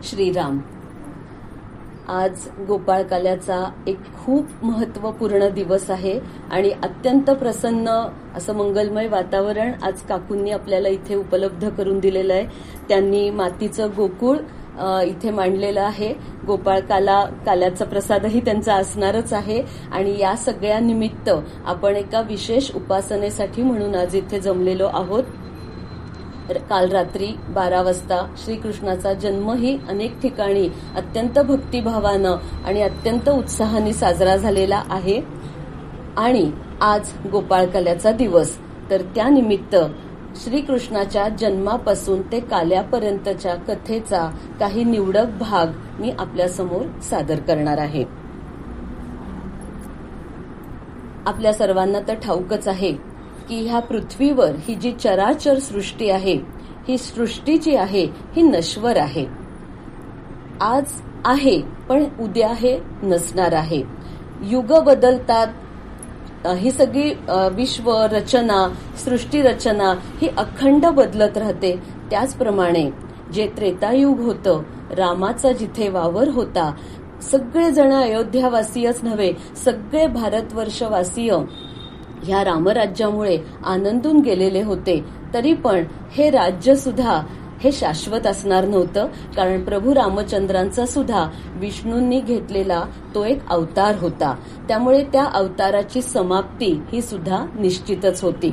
श्रीराम. आज गोपाळकाल्याचा एक खूप महत्वपूर्ण दिवस आहे आणि अत्यंत प्रसन्न असं मंगलमय वातावरण आज काकूंनी आपल्याला इथे उपलब्ध करून दिलेलं आहे. त्यांनी मातीचं गोकुळ इथे मांडलेलं आहे. गोपाळकाल्याचा प्रसादही त्यांचा असणारच आहे आणि या सगळ्या निमित्त आपण एका विशेष उपासनेसाठी म्हणून आज इथे जमलेलो आहोत. काल रात्री 12 वाजता श्रीकृष्णाचा जन्मही अनेक ठिकाणी अत्यंत भक्तिभावानं आणि अत्यंत उत्साहाने साजरा झालेला आहे आणि आज गोपाळकाल्याचा दिवस. तर त्यानिमित्त श्रीकृष्णाच्या जन्मापासून ते काल्यापर्यंतच्या कथेचा काही निवडक भाग मी आपल्यासमोर सादर करणार आहे. आपल्या सर्वांना तर ठाऊकच आहे की ह्या पृथ्वीवर ही जी चराचर सृष्टी आहे, ही सृष्टी जी आहे ही नश्वर आहे. आज आहे पण उद्या हे नसणार आहे. युग बदलतात. ही सगळी विश्व रचना, सृष्टी रचना ही अखंड बदलत राहते. त्याचप्रमाणे जे त्रेतायुग होतं, रामाचा जिथे वावर होता, सगळेजण अयोध्यावासीयच नव्हे, सगळे भारतवर्षवासीय ह्या रामराज्यामुळे आनंदून गेलेले होते. तरी पण हे राज्य सुद्धा हे शाश्वत असणार नव्हतं, कारण प्रभू रामचंद्रांचा सुद्धा विष्णूंनी घेतलेला तो एक अवतार होता. त्यामुळे त्या अवताराची समाप्ती ही सुद्धा निश्चितच होती.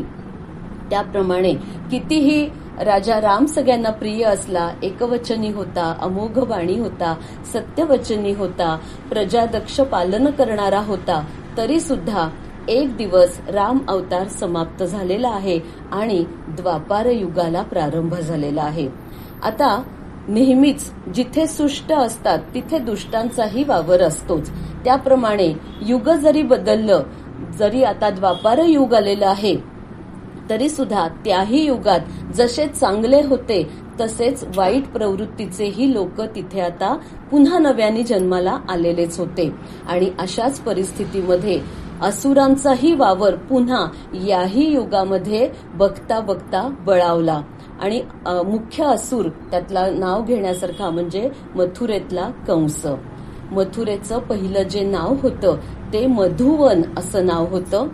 त्याप्रमाणे कितीही राजा राम सगळ्यांना प्रिय असला, एकवचनी होता, अमोघ वाणी होता, सत्यवचनी होता, प्रजादक्ष पालन करणारा होता, तरी सुद्धा एक दिवस राम अवतार समाप्त झालेला आहे आणि द्वापार युगाला प्रारंभ झालेला आहे. आता नेहमीच जिथे सुष्ट असतात तिथे दुष्टांचाही वावर असतोच. त्याप्रमाणे युग जरी बदललं, जरी आता द्वापार युग आलेलं आहे, तरी सुद्धा त्याही युगात जसे चांगले होते तसेच वाईट प्रवृत्तीचेही लोक तिथे आता पुन्हा नव्याने जन्माला आलेलेच होते. आणि अशाच परिस्थितीमध्ये असुरांचाही वावर पुन्हा याही युगामध्ये बघता बघता बळावला आणि मुख्य असुर त्यातला नाव घेण्यासारखा म्हणजे मथुरेतला कंस. मथुरेचं पहिलं जे नाव होतं ते मधुवन असं नाव होतं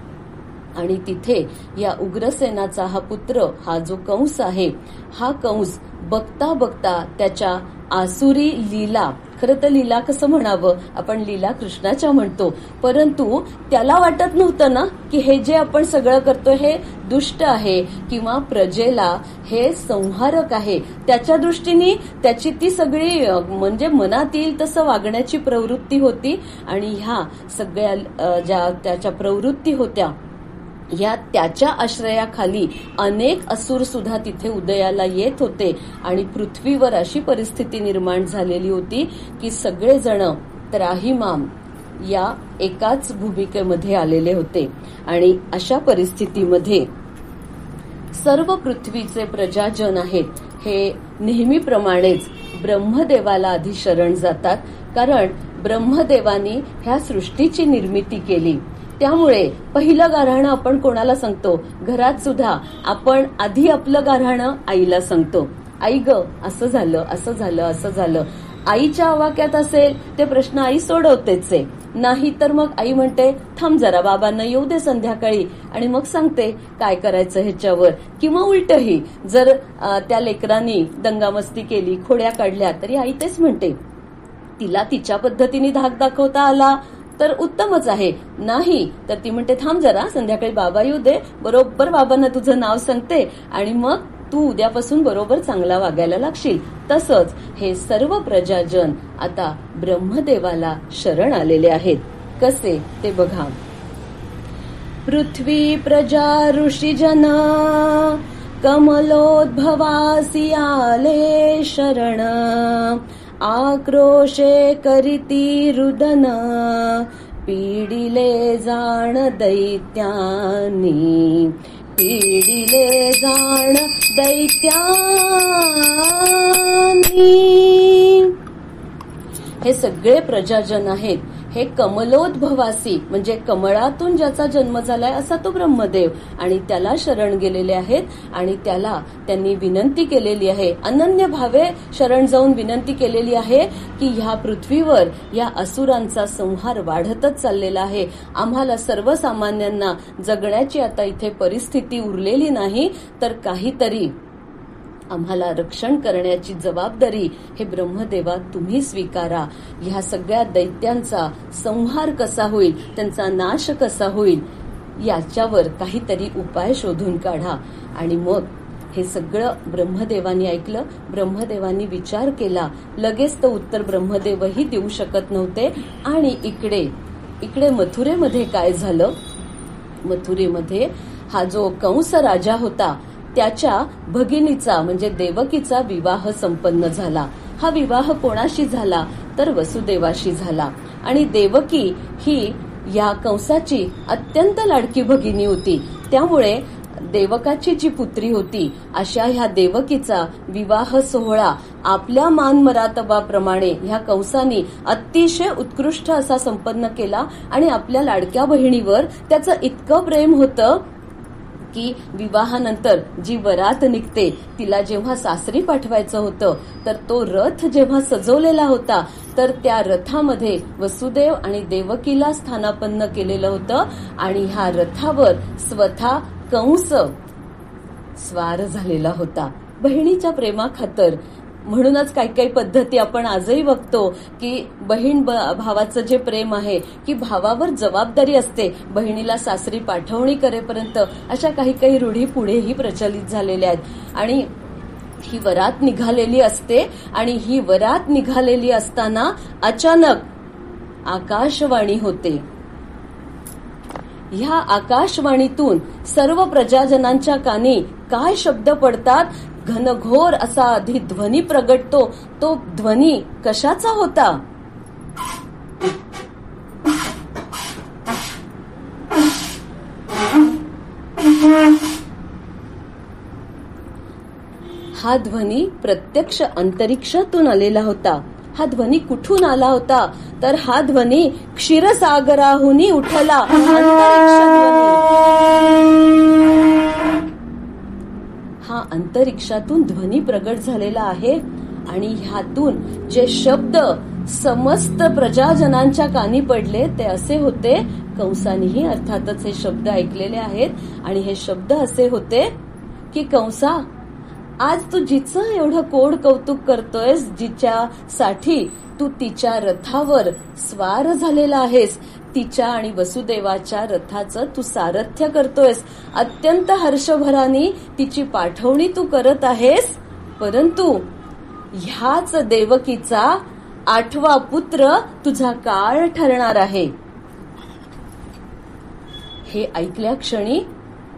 आणि तिथे या उग्रसेनाचा हा पुत्र, हा जो कंस आहे, हा कंस बघता बघता त्याच्या आसुरी लीला, खरं तर लीला कसं म्हणावं, आपण लीला कृष्णाच्या म्हणतो, परंतु त्याला वाटत नव्हतं ना की हे जे आपण सगळं करतोय हे दुष्ट आहे किंवा प्रजेला हे संहारक आहे. त्याच्या दृष्टीने त्याची ती सगळी म्हणजे मनात येईल तसं वागण्याची प्रवृत्ती होती आणि ह्या सगळ्या ज्या त्याच्या प्रवृत्ती होत्या या त्याच्या आश्रयाखाली अनेक असुर सुद्धा तिथे उदयाला येत होते आणि पृथ्वीवर अशी परिस्थिती निर्माण झालेली होती की सगळेजण त्राहिमाम या एकाच भूमिकेमध्ये आलेले होते. आणि अशा परिस्थितीमध्ये सर्व पृथ्वीचे प्रजाजन आहेत हे नेहमीप्रमाणेच ब्रह्मदेवाला आधी शरण जातात, कारण ब्रह्मदेवानी ह्या सृष्टीची निर्मिती केली. त्यामुळे पहिलं गाऱ्हाणं आपण कोणाला सांगतो? घरात सुद्धा आपण आधी आपलं गाऱ्हाणं आईला सांगतो. आई ग, असं झालं, असं झालं, असं झालं. आईच्या आवाक्यात असेल ते प्रश्न आई सोडवतेच आहे. नाही तर मग आई म्हणते थांब जरा, बाबांना येऊ दे संध्याकाळी, आणि मग सांगते काय करायचं ह्याच्यावर. किंवा उलटही जर त्या लेकरांनी दंगामस्ती केली, खोड्या काढल्या, तरी आई तेच म्हणते. तिला तिच्या पद्धतीने धाक दाखवता आला तर उत्तमच आहे, नाही तर ती म्हणते थांब जरा, संध्याकाळी बाबा येऊ दे, बरोबर बाबांना तुझं नाव सांगते आणि मग तू उद्यापासून बरोबर चांगला वागायला लागशील. तसंच हे सर्व प्रजाजन आता ब्रह्मदेवाला शरण आलेले आहेत. कसे ते बघा. पृथ्वी प्रजा ऋषीजन कमलोद्भवासी आले शरण, आक्रोशे करीती रुदन, पीडिले जाण दैत्यानी, पीडिले जाण दैत्यानी. हे सगळे प्रजाजन आहेत हे कमलोद्भवासी म्हणजे कमळातून ज्याचा जन्म झालाय असा तो ब्रह्मदेव, आणि त्याला शरण गेलेले आहेत. आणि त्याला त्यांनी विनंती केलेली आहे, अनन्य भावे शरण जाऊन विनंती केलेली आहे की ह्या पृथ्वीवर या असुरांचा संहार वाढतच चाललेला आहे. आम्हाला सर्वसामान्यांना जगण्याची आता इथे परिस्थिती उरलेली नाही, तर काहीतरी आम्हाला रक्षण करण्याची जबाबदारी हे ब्रह्मदेवा तुम्ही स्वीकारा. ह्या सगळ्या दैत्यांचा संहार कसा होईल, त्यांचा नाश कसा होईल, याच्यावर काहीतरी उपाय शोधून काढा. आणि मग हे सगळं ब्रह्मदेवानी ऐकलं. ब्रह्मदेवानी विचार केला. लगेच तर उत्तर ब्रह्मदेवही देऊ शकत नव्हते. आणि इकडे मथुरेमध्ये काय झालं, मथुरेमध्ये हा जो कंस राजा होता त्याच्या भगिनीचा म्हणजे देवकीचा विवाह संपन्न झाला. हा विवाह कोणाशी झाला तर वसुदेवाशी झाला. आणि देवकी ही या कंसाची अत्यंत लाडकी भगिनी होती. त्यामुळे देवकाची जी पुत्री होती अशा ह्या देवकीचा विवाह सोहळा आपल्या मानमरातबाप्रमाणे ह्या कंसानी अतिशय उत्कृष्ट असा संपन्न केला. आणि आपल्या लाडक्या बहिणीवर त्याचं इतकं प्रेम होतं की विवाहानंतर जी वरात निघते तिला जेव्हा सासरी पाठवायचं होतं तर तो रथ जेव्हा सजवलेला होता तर त्या रथामध्ये वसुदेव आणि देवकीला स्थानापन्न केलेलं होतं. आणि ह्या रथावर स्वतः कंस स्वार झालेला होता बहिणीच्या प्रेमाखातर. म्हणूनच काही काही पद्धती आपण आजही बघतो की बहीण भावाचं जे प्रेम आहे की भावावर जबाबदारी असते बहिणीला सासरी पाठवणी करेपर्यंत, अशा काही काही रूढी पुढेही प्रचलित झालेल्या आहेत. आणि ही वरात निघालेली असते आणि ही वरात निघालेली असताना अचानक आकाशवाणी होते. ह्या आकाशवाणीतून सर्व प्रजाजनांच्या कानी काय शब्द पडतात, घनघोर असा आधी ध्वनी प्रगटतो. तो ध्वनी कशाचा होता? हा ध्वनी प्रत्यक्ष अंतरिक्षातून आलेला होता. हा ध्वनी कुठून आला होता तर हा ध्वनी क्षीरसागराहूनही उठला अंतरिक्ष ध्वनी. हा अंतरिक्षातून ध्वनी प्रगट झालेला आहे. आणि ह्यातून जे शब्द समस्त प्रजाजनांच्या कानी पडले ते असे होते, कंसानीही अर्थातच हे शब्द ऐकलेले आहेत. आणि हे शब्द असे होते की कंसा, आज तू जिचं एवढं कोड कौतुक करतोयस, जिच्यासाठी तू तिच्या रथावर स्वार झालेला आहेस, तिच्या आणि वसुदेवाच्या रथाचं तू सारथ्य करतोयस, अत्यंत हर्षभराने तिची पाठवणी तू करत आहेस, परंतु ह्याच देवकीचा 8वा पुत्र तुझा काळ ठरणार आहे. हे ऐकल्या क्षणी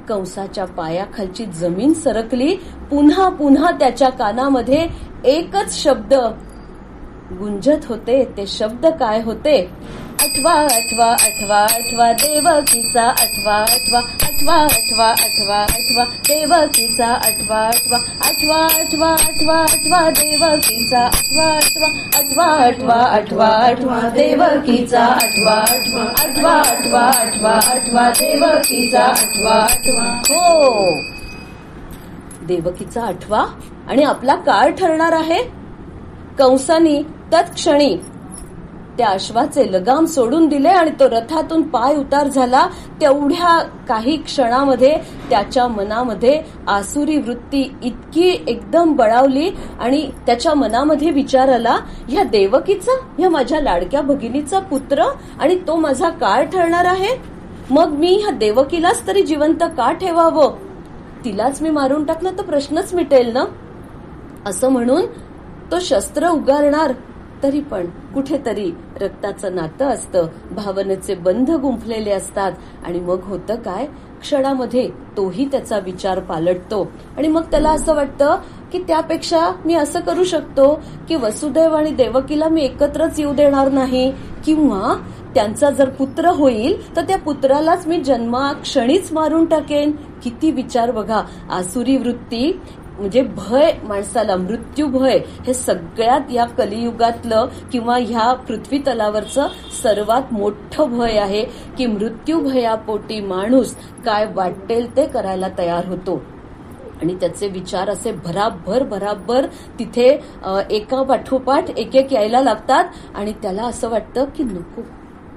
कंसाच्या पायाखालची जमीन सरकली. पुन्हा पुन्हा त्याच्या कानामध्ये एकच शब्द गुंजत होते. ते शब्द काय होते? 8वा 8वा 8वा 8वा देवकीचा 8वा 8वा 8वा 8वा 8वा 8वा देवकीचा 8वा 8वा 8वा 8वा 8वा 8वा देवकीचा 8वा 8वा 8वा 8वा 8वा 8वा देवकीचा 8वा 8वा 8वा 8वा 8वा 8वा देवकीचा 8वा 8वा. हो, देवकीचा 8वा आणि आपला काळ ठरणार आहे. कंसानी तत्क्षणी त्या अश्वाचे लगाम सोडून दिले आणि तो रथातून पाय उतार झाला. तेवढ्या काही क्षणामध्ये त्याच्या मनामध्ये आसुरी वृत्ती इतकी एकदम बळावली आणि त्याच्या मनामध्ये विचार आला, ह्या देवकीचा, ह्या माझ्या लाडक्या भगिनीचा पुत्र आणि तो माझा काळ ठरणार आहे, मग मी ह्या देवकीलाच तरी जिवंत का ठेवावं? तिलाच मी मारून टाकलं तर प्रश्नच मिटेल ना. असं म्हणून तो शस्त्र उगारणार, तरी पण कुठेतरी रक्ताचं नातं असतं, भावनेचे बंध गुंफलेले असतात. आणि मग होतं काय, क्षणामध्ये तोही त्याचा विचार पालटतो आणि मग त्याला असं वाटतं की त्यापेक्षा मी असं करू शकतो की वसुदेव आणि देवकीला मी एकत्रच येऊ देणार नाही, किंवा त्यांचा जर पुत्र होईल तर त्या पुत्रालाच मी जन्माक्षणीच मारून टाकेन. किती विचार बघा, आसुरी वृत्ती म्हणजे भय माणसाला, मृत्यू भय हे सगळ्यात या कलियुगातलं किंवा ह्या पृथ्वी तलावरचं सर्वात मोठं भय आहे की मृत्यू भयापोटी माणूस काय वाटेल ते करायला तयार होतो. आणि त्याचे विचार असे भराभर तिथे एका पाठोपाठ एक यायला लागतात आणि त्याला असं वाटतं की नको,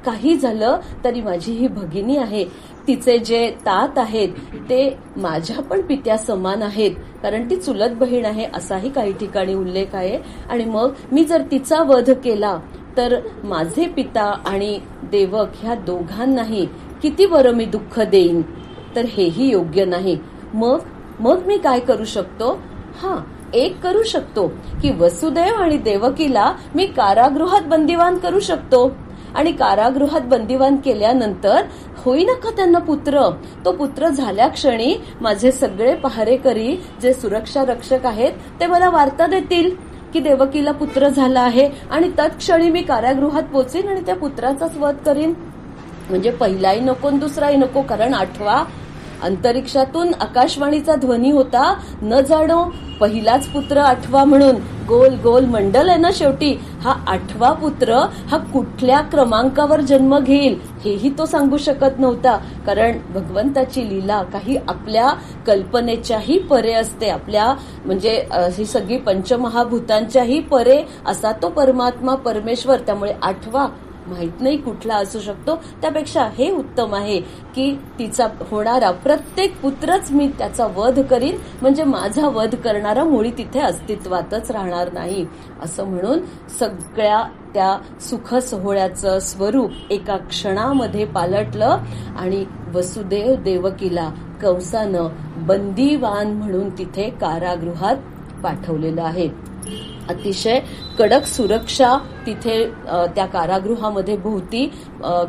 काही झालं तरी माझी ही भगिनी आहे, तिचे जे तात आहेत ते माझ्या पण पित्या समान आहेत, कारण ती चुलत बहीण आहे असाही काही ठिकाणी उल्लेख आहे. आणि मग मी जर तिचा वध केला तर माझे पिता आणि देवक ह्या दोघांनाही किती बरं मी दुःख देईन, तर हेही योग्य नाही. मग मी काय करू शकतो? एक करू शकतो की वसुदेव आणि देवकीला मी कारागृहात बंदिवान करू शकतो. आणि कारागृहात बंदिवान केल्यानंतर होईना का त्यांना पुत्र? तो पुत्र झाल्या क्षणी माझे सगळे पहारेकरी जे सुरक्षा रक्षक आहेत ते मला वार्ता देतील की देवकीला पुत्र झाला आहे, आणि तत्क्षणी मी कारागृहात पोचीन आणि त्या पुत्राचाच वध करीन. म्हणजे पहिलाही नको दुसराही नको, कारण 8वा अंतरिक्षातून आकाशवाणीचा ध्वनी होता, न जाणो पहिलाच पुत्र 8वा म्हणून. गोल गोल मंडल आहे ना शेवटी. हा 8वा पुत्र हा कुठल्या क्रमांकावर जन्म घेईल हेही तो सांगू शकत नव्हता, कारण भगवंताची लीला काही आपल्या कल्पनेच्याही परे असते, आपल्या म्हणजे ही सगळी पंचमहाभूतांच्याही परे असा तो परमात्मा परमेश्वर. त्यामुळे 8वा माहित नाही कुठला असू शकतो, त्यापेक्षा हे उत्तम आहे की तिचा होणारा प्रत्येक पुत्रच मी त्याचा वध करीन, म्हणजे माझा वध करणारा मुळी तिथे अस्तित्वातच राहणार नाही. असं म्हणून सगळ्या त्या सुख सोहळ्याचं स्वरूप एका क्षणामध्ये पालटलं आणि वसुदेव देवकीला कंसानं बंदीवान म्हणून तिथे कारागृहात पाठवलेलं आहे. अतिशय कडक सुरक्षा तिथे त्या कारागृहामध्ये भोवती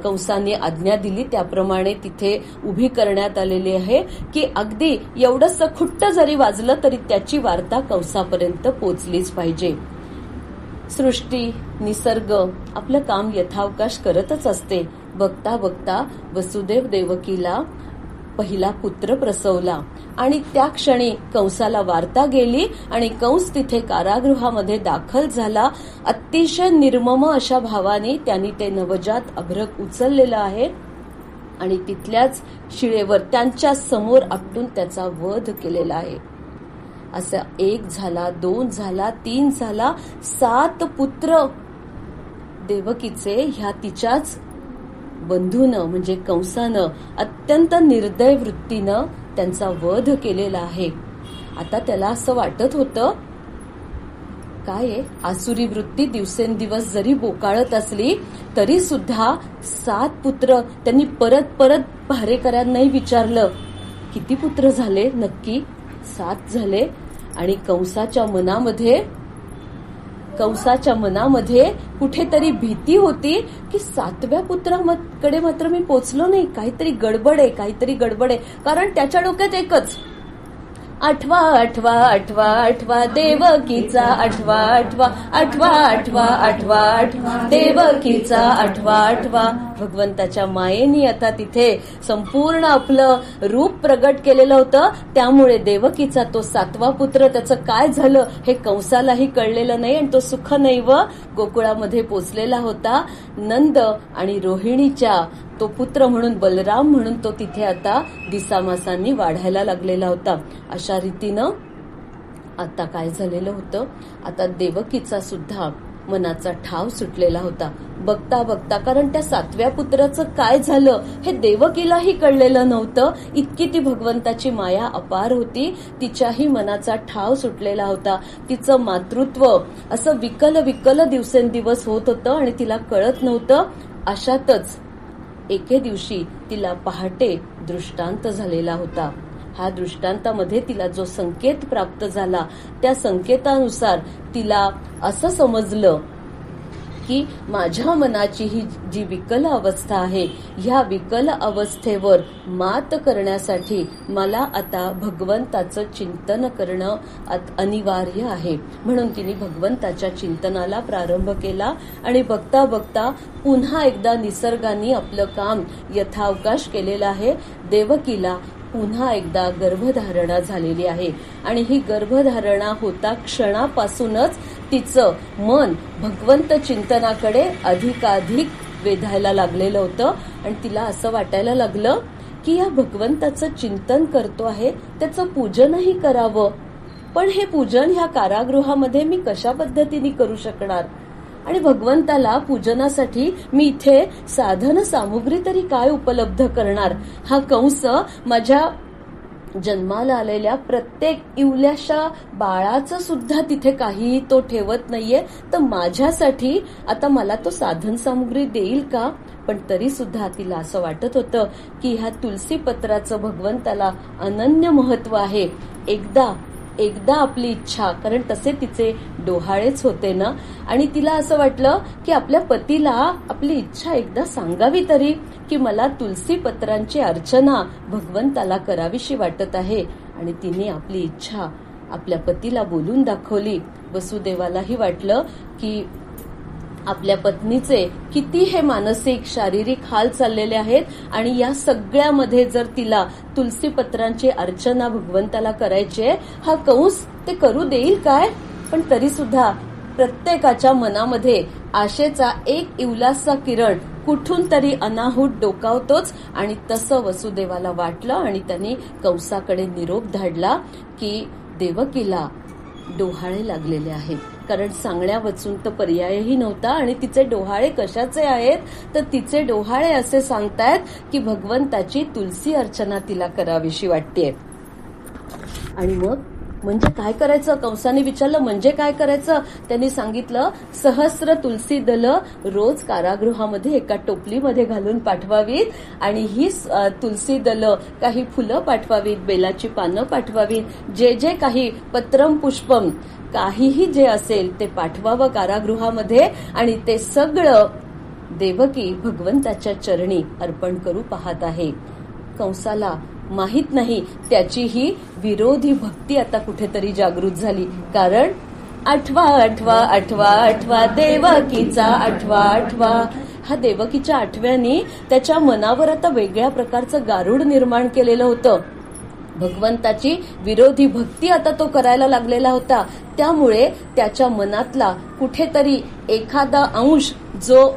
कंसाने आज्ञा दिली त्याप्रमाणे तिथे उभी करण्यात आलेली आहे की अगदी एवढंच खुट्ट जरी वाजलं तरी त्याची वार्ता कंसापर्यंत पोचलीच पाहिजे. सृष्टी निसर्ग आपलं काम यथावकाश करतच असते. बघता बघता वसुदेव देवकीला पहिला पुत्र प्रसवला आणि त्या क्षणी कंसाला वार्ता गेली आणि कंस तिथे कारागृहामध्ये दाखल झाला. अतिशय निर्मम अशा भावाने त्यांनी ते नवजात अभ्रक उचललेलं आहे आणि तिथल्याच शिळेवर त्यांच्या समोर आपटून त्याचा वध केलेला आहे. असा 1 झाला, 2 झाला, 3 झाला, 7 पुत्र देवकीचे ह्या तिच्याच बंधूनं म्हणजे कंसानं अत्यंत निर्दय वृत्तीनं त्यांचा वध केलेला आहे. आता त्याला असं वाटत होतं काय आसुरी वृत्ती दिवसेंदिवस जरी बोकाळत असली तरी सुद्धा 7 पुत्र. त्यांनी परत पहारेकऱ्यांनाही विचारलं किती पुत्र झाले नक्की? 7 झाले. आणि कंसाच्या मनामध्ये कुठेतरी भीती होती की 7व्या पुत्राकडे मात्र मी पोचलो नाही, काहीतरी गडबड आहे. कारण त्याच्या डोक्यात एकच 8वा देवकीचा 8वा देवकीचा 8वा. भगवंताच्या मायेनी आता तिथे संपूर्ण आपलं रूप प्रगट केलेलं होतं. त्यामुळे देवकीचा तो 7वा पुत्र त्याचं काय झालं हे कंसालाही कळलेलं नाही आणि तो सुखनैव गोकुळामध्ये पोचलेला होता. नंद आणि रोहिणीच्या तो पुत्र म्हणून बलराम म्हणून तो तिथे आता दिसामासांनी वाढायला लागलेला होता. अशा रीतीनं आता काय झालेलं होतं, आता देवकीचा सुद्धा मनाचा ठाव सुटलेला होता. बघता कारण त्या 7व्या पुत्राचं काय झालं हे देवकीलाही कळलेलं नव्हतं. इतकी ती भगवंताची माया अपार होती. तिच्याही मनाचा ठाव सुटलेला होता. तिचं मातृत्व असं विकल दिवसेंदिवस होत होतं आणि तिला कळत नव्हतं. अशातच एके दिवशी तिला पहाटे दृष्टांत झालेला होता. हा दृष्टांतामध्ये तिला जो संकेत प्राप्त झाला त्या संकेतानुसार तिला असं समजलं की माझ्या मनाची ही जी विकल अवस्था आहे ह्या विकल अवस्थेवर मात करण्यासाठी मला आता भगवंताचं चिंतन करणं अनिवार्य आहे. म्हणून तिने भगवंताच्या चिंतनाला प्रारंभ केला आणि बघता पुन्हा एकदा निसर्गाने आपलं काम यथावकाश केलेलं आहे. देवकीला पुन्हा एकदा गर्भधारणा झालेली आहे आणि ही गर्भधारणा होता क्षणापासूनच तिचं मन भगवंत चिंतनाकडे अधिकाधिक वेधायला लागलेलं होतं आणि तिला असं वाटायला लागलं की या भगवंताचं चिंतन करतो आहे, त्याचं पूजनही करावं. पण हे पूजन ह्या कारागृहामध्ये मी कशा पद्धतीने करू शकणार आणि भगवंताला पूजनासाठी मी इथे साधन सामुग्री तरी काय उपलब्ध करणार. हा कंस माझ्या जन्माला आलेल्या प्रत्येक इवल्याशा बाळाचं सुद्धा तिथे काहीही तो ठेवत नाहीये, तर माझ्यासाठी आता मला तो साधन सामुग्री देईल का. पण तरी सुद्धा तिला असं वाटत होतं की ह्या तुलसी पत्राचं भगवंताला अनन्य महत्व आहे. एकदा आपली इच्छा, कारण तसे तिचे डोहाळेच होते ना, आणि तिला असं वाटलं की आपल्या पतीला आपली इच्छा एकदा सांगावी तरी की मला तुलसी पत्रांची अर्चना भगवंताला करावीशी वाटत आहे. आणि तिने आपली इच्छा आपल्या पतीला बोलून दाखवली. वसुदेवालाही वाटलं की आपल्या पत्नीचे किती हे मानसिक शारीरिक हाल चाललेले आहेत आणि या सगळ्यामध्ये जर तिला तुलसी पत्रांची अर्चना भगवंताला करायची आहे, हा कंस ते करू देईल काय. पण तरी सुद्धा प्रत्येकाच्या मनामध्ये आशेचा एक इवलासा किरण कुठून तरी अनाहूत डोकावतोच आणि तसं वसुदेवाला वाटलं आणि त्यांनी कंसाकडे निरोप धाडला की देवकीला डोहाळे लागलेले आहेत. कारण सांगण्या वाचून तर पर्यायही नव्हता आणि तिचे डोहाळे कशाचे आहेत, तर तिचे डोहाळे असे सांगतायत की भगवंताची तुलसी अर्चना तिला करावीशी वाटतेय. आणि मग म्हणजे काय करायचं, कंसाने विचारलं म्हणजे काय करायचं. त्यांनी सांगितलं 100 तुलसी दल रोज कारागृहामध्ये एका टोपलीमध्ये घालून पाठवावीत आणि ही तुलसी दल काही फुलं पाठवावीत, बेलाची पानं पाठवावीत, जे काही पत्रम पुष्पम काहीही जे असेल ते पाठवावं कारागृहामध्ये आणि ते सगळं देवकी भगवंताच्या चरणी अर्पण करू पाहत आहे. कंसाला माहित नाही त्याची ही विरोधी भक्ती आता कुठेतरी जागृत झाली. कारण आठवा देवकीचा आठवा हा देवकीच्या आठव्यानी त्याच्या मनावर आता वेगळ्या प्रकारचं गारुड निर्माण केलेलं होतं. भगवंताची विरोधी भक्ती आता तो करायला लागलेला होता. त्यामुळे त्याच्या मनातला कुठेतरी एखादा अंश जो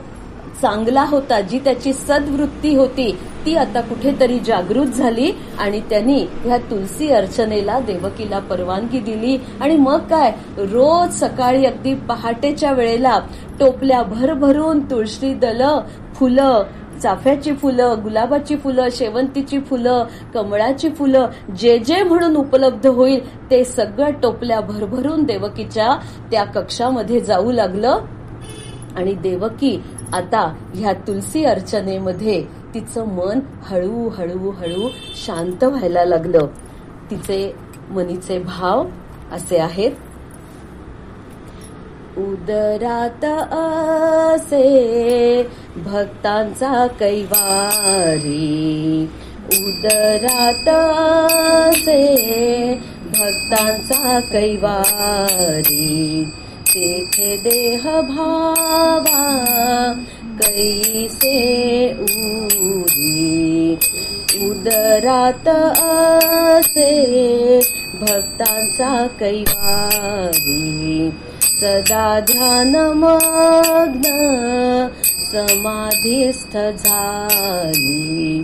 चांगला होता, जी त्याची सद्वृत्ती होती, ती आता कुठेतरी जागृत झाली आणि त्यांनी ह्या तुलसी अर्चनेला देवकीला परवानगी दिली. आणि मग काय, रोज सकाळी अगदी पहाटेच्या वेळेला टोपल्या भरभरून तुळशी दल, फुलं, चाफ्याची फुलं, गुलाबाची फुलं, शेवंतीची फुलं, कमळाची फुलं, जे म्हणून उपलब्ध होईल ते सगळं टोपल्या भरभरून देवकीच्या त्या कक्षामध्ये जाऊ लागलं. आणि आता ह्या तुलसी अर्चनेमध्ये तिचं मन हळूहळू शांत व्हायला लागलं. तिचे मनीचे भाव असे आहेत. उदरात असे भक्तांचा कैवारी, उदरात असे भक्तांचा कैवारी, तेथे देह भावा कैसे उरी, उदरात असे भक्तांचा कैवारी, सदा ध्यान मग्न समाधीस्थ झाली,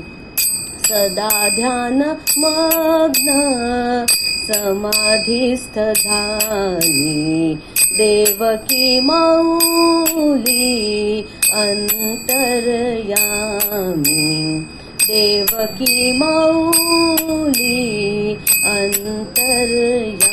सदा ध्यान मग्न समाधीस्थ झाली, देवकी माऊली अंतर्यामी, देवकी माऊली अंतर्यामी.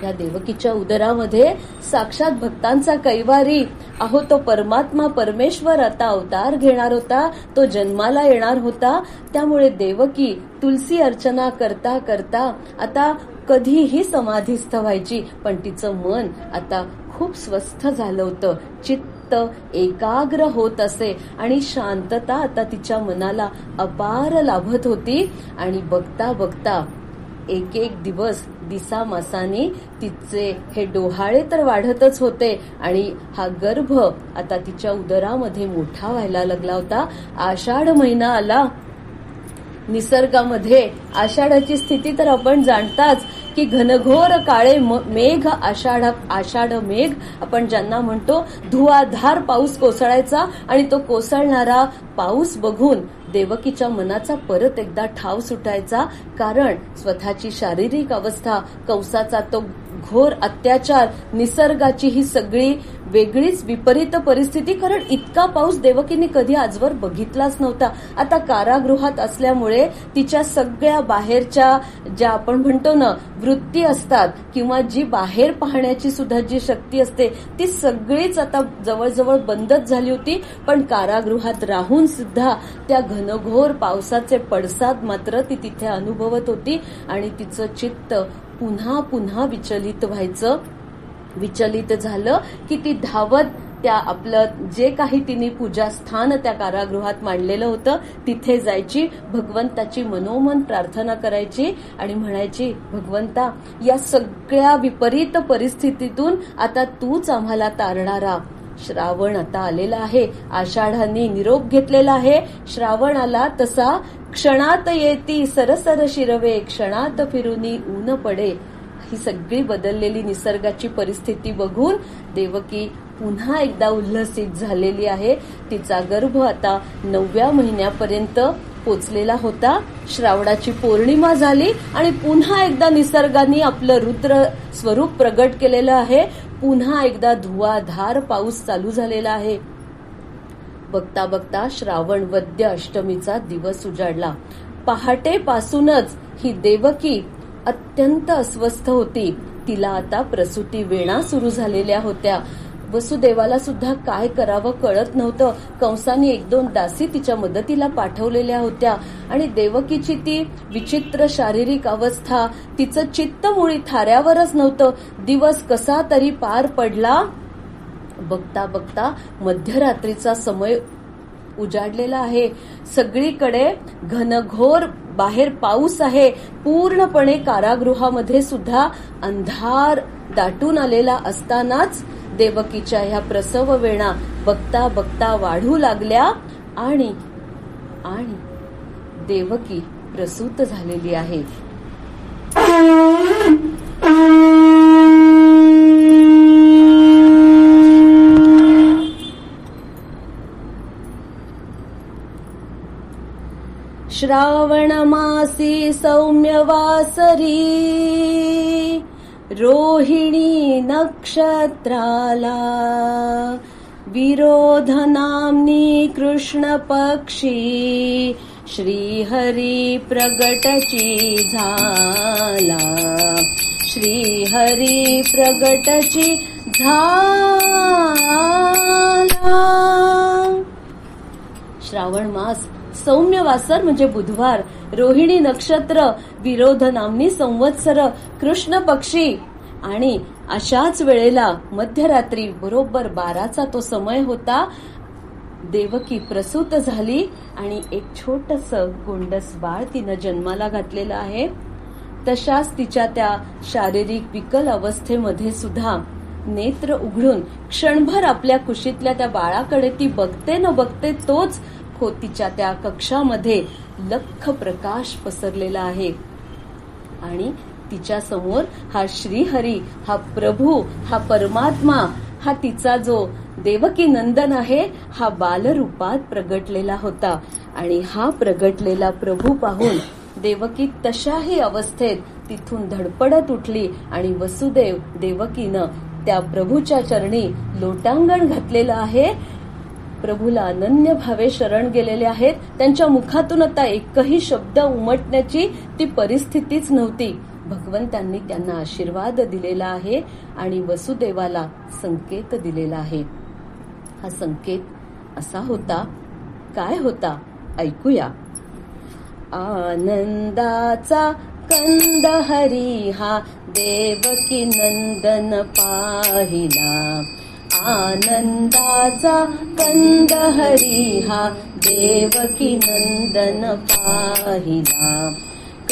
या देवकीच्या उदरामध्ये साक्षात भक्तांचा कैवारी, अहो तो परमात्मा परमेश्वर आता अवतार घेणार होता, तो जन्माला येणार होता. त्यामुळे देवकी तुलसी अर्चना करता करता आता कधीही समाधीस्थ व्हायची, पण तिचं मन आता खूप स्वस्थ झालं होतं. चित्त एकाग्र होत असे आणि शांतता आता तिच्या मनाला अपार लाभत होती. आणि बघता बघता एक दिवस दिसा मासानी तिचे हे डोहाळे तर वाढतच होते आणि हा गर्भ आता तिच्या उदरामध्ये मोठा व्हायला लागला होता. आषाढ महिना आला. निसर्गामध्ये आषाढाची स्थिती तर आपण जाणताच की घनघोर काळे मेघ, आषाढ मेघ आपण ज्यांना म्हणतो, धुवाधार पाऊस कोसळायचा आणि तो कोसळणारा पाऊस बघून देवकीच्या मनाचा परत एकदा ठाव सुटायचा. कारण स्वतःची शारीरिक अवस्था, कंसाचा तो घोर अत्याचार, निसर्गाची ही सगळी वेगळीच विपरीत परिस्थिती. कारण इतका पाऊस देवकीने कधी आजवर बघितलाच नव्हता. आता कारागृहात असल्यामुळे तिच्या सगळ्या बाहेरच्या ज्या आपण म्हणतो ना वृत्ती असतात किंवा जी बाहेर पाहण्याची सुद्धा जी शक्ती असते ती सगळीच आता जवळजवळ बंदच झाली होती. पण कारागृहात राहून सुद्धा त्या घनघोर पावसाचे पडसाद मात्र ती तिथे अनुभवत होती आणि तिचं चित्त पुन्हा पुन्हा विचलित व्हायचं. विचलित झालं की ती धावत त्या आपलं जे काही तिने पूजास्थान त्या कारागृहात मांडलेलं होतं तिथे जायची, भगवंताची मनोमन प्रार्थना करायची आणि म्हणायची, भगवंता या सगळ्या विपरीत परिस्थितीतून आता तूच आम्हाला तारणारा. श्रावण आता आलेला आहे. आषाढाने निरोप घेतलेला आहे. श्रावण आला तसा क्षणात येती सरसर शिरवे, क्षणात फिरूनी ऊन पडे. ही सगळी बदललेली निसर्गाची परिस्थिती बघून देवकी पुन्हा एकदा उल्हसित झालेली आहे. तिचा गर्भ आता 9व्या महिन्यापर्यंत पोचलेला होता. श्रावणाची पौर्णिमा झाली आणि पुन्हा एकदा निसर्गाने आपलं रुद्र स्वरूप प्रगट केलेलं आहे. पुन्हा एकदा धुवाधार पाऊस चालू झालेला आहे. बघता बघता श्रावण वद्य अष्टमीचा दिवस उजाडला. पहाटेपासूनच ही देवकी अत्यंत अस्वस्थ होती. तिला आता प्रसूती वेणा सुरू झालेल्या होत्या. वसुदेवाला सुद्धा काय करावं कळत नव्हतं. कंसाने 1-2 दासी तिच्या मदतीला पाठवलेल्या होत्या आणि देवकीची ती विचित्र शारीरिक अवस्था, तिचं चित्त मुळी थाऱ्यावरच नव्हतं. दिवस कसा तरी पार पडला. बघता बघता मध्यरात्रीचा समय उजाडलेला आहे. सगळीकडे घनघोर बाहेर पाऊस आहे. पूर्णपणे कारागृहामध्ये सुद्धा अंधार दाटून आलेला असतानाच देवकीच्या ह्या प्रसव वेणा बघता बघता वाढू लागल्या आणि देवकी प्रसूत झालेली आहे. श्रावण मासी सौम्यवासरी, रोहिणी नक्षत्राला, विरोधनाम्नी कृष्ण पक्षी, श्रीहरी प्रगटची झाला, श्रीहरी प्रगटची झाला. श्रावण मास, सौम्यवासर म्हणजे बुधवार, रोहिणी नक्षत्र, विरोध नामनी संवत्सर, कृष्ण पक्षी आणि अशाच वेळेला मध्यरात्री बरोबर 12चा तो समय होता. देवकी प्रसूत झाली आणि एक छोटंसं गोंडस बाळ तिनं जन्माला घातलेलं आहे. तशाच तिच्या त्या शारीरिक विकल अवस्थेमध्ये सुद्धा नेत्र उघडून क्षणभर आपल्या कुशीतल्या त्या बाळाकडे ती बघते न बघते तोच खोतीच्या त्या कक्षामध्ये लख्ख प्रकाश पसरलेला आहे आणि तिच्या समोर हा श्रीहरी, हा प्रभू, हा परमात्मा, हा तिचा जो देवकी नंदन आहे, हा बालरूपात प्रगटलेला होता. आणि हा प्रगटलेला प्रभू पाहून देवकी तशाही अवस्थेत तिथून धडपडत उठली आणि वसुदेव देवकीनं त्या प्रभूच्या चरणी लोटांगण घातलेलं आहे. प्रभूला अनन्य भावे शरण गेलेले आहेत. त्यांच्या मुखातून आता एकही शब्द उमटण्याची ती परिस्थितीच नव्हती. भगवंतांनी त्यांना आशीर्वाद दिलेला आहे आणि वसुदेवाला संकेत दिलेला आहे. हा संकेत असा होता. काय होता ऐकूया. आनंदाचा कंद हरी हा देवकी नंदन पाहिला. आनंदाचा कंद हरी हा देवकी नंदन पाहिला.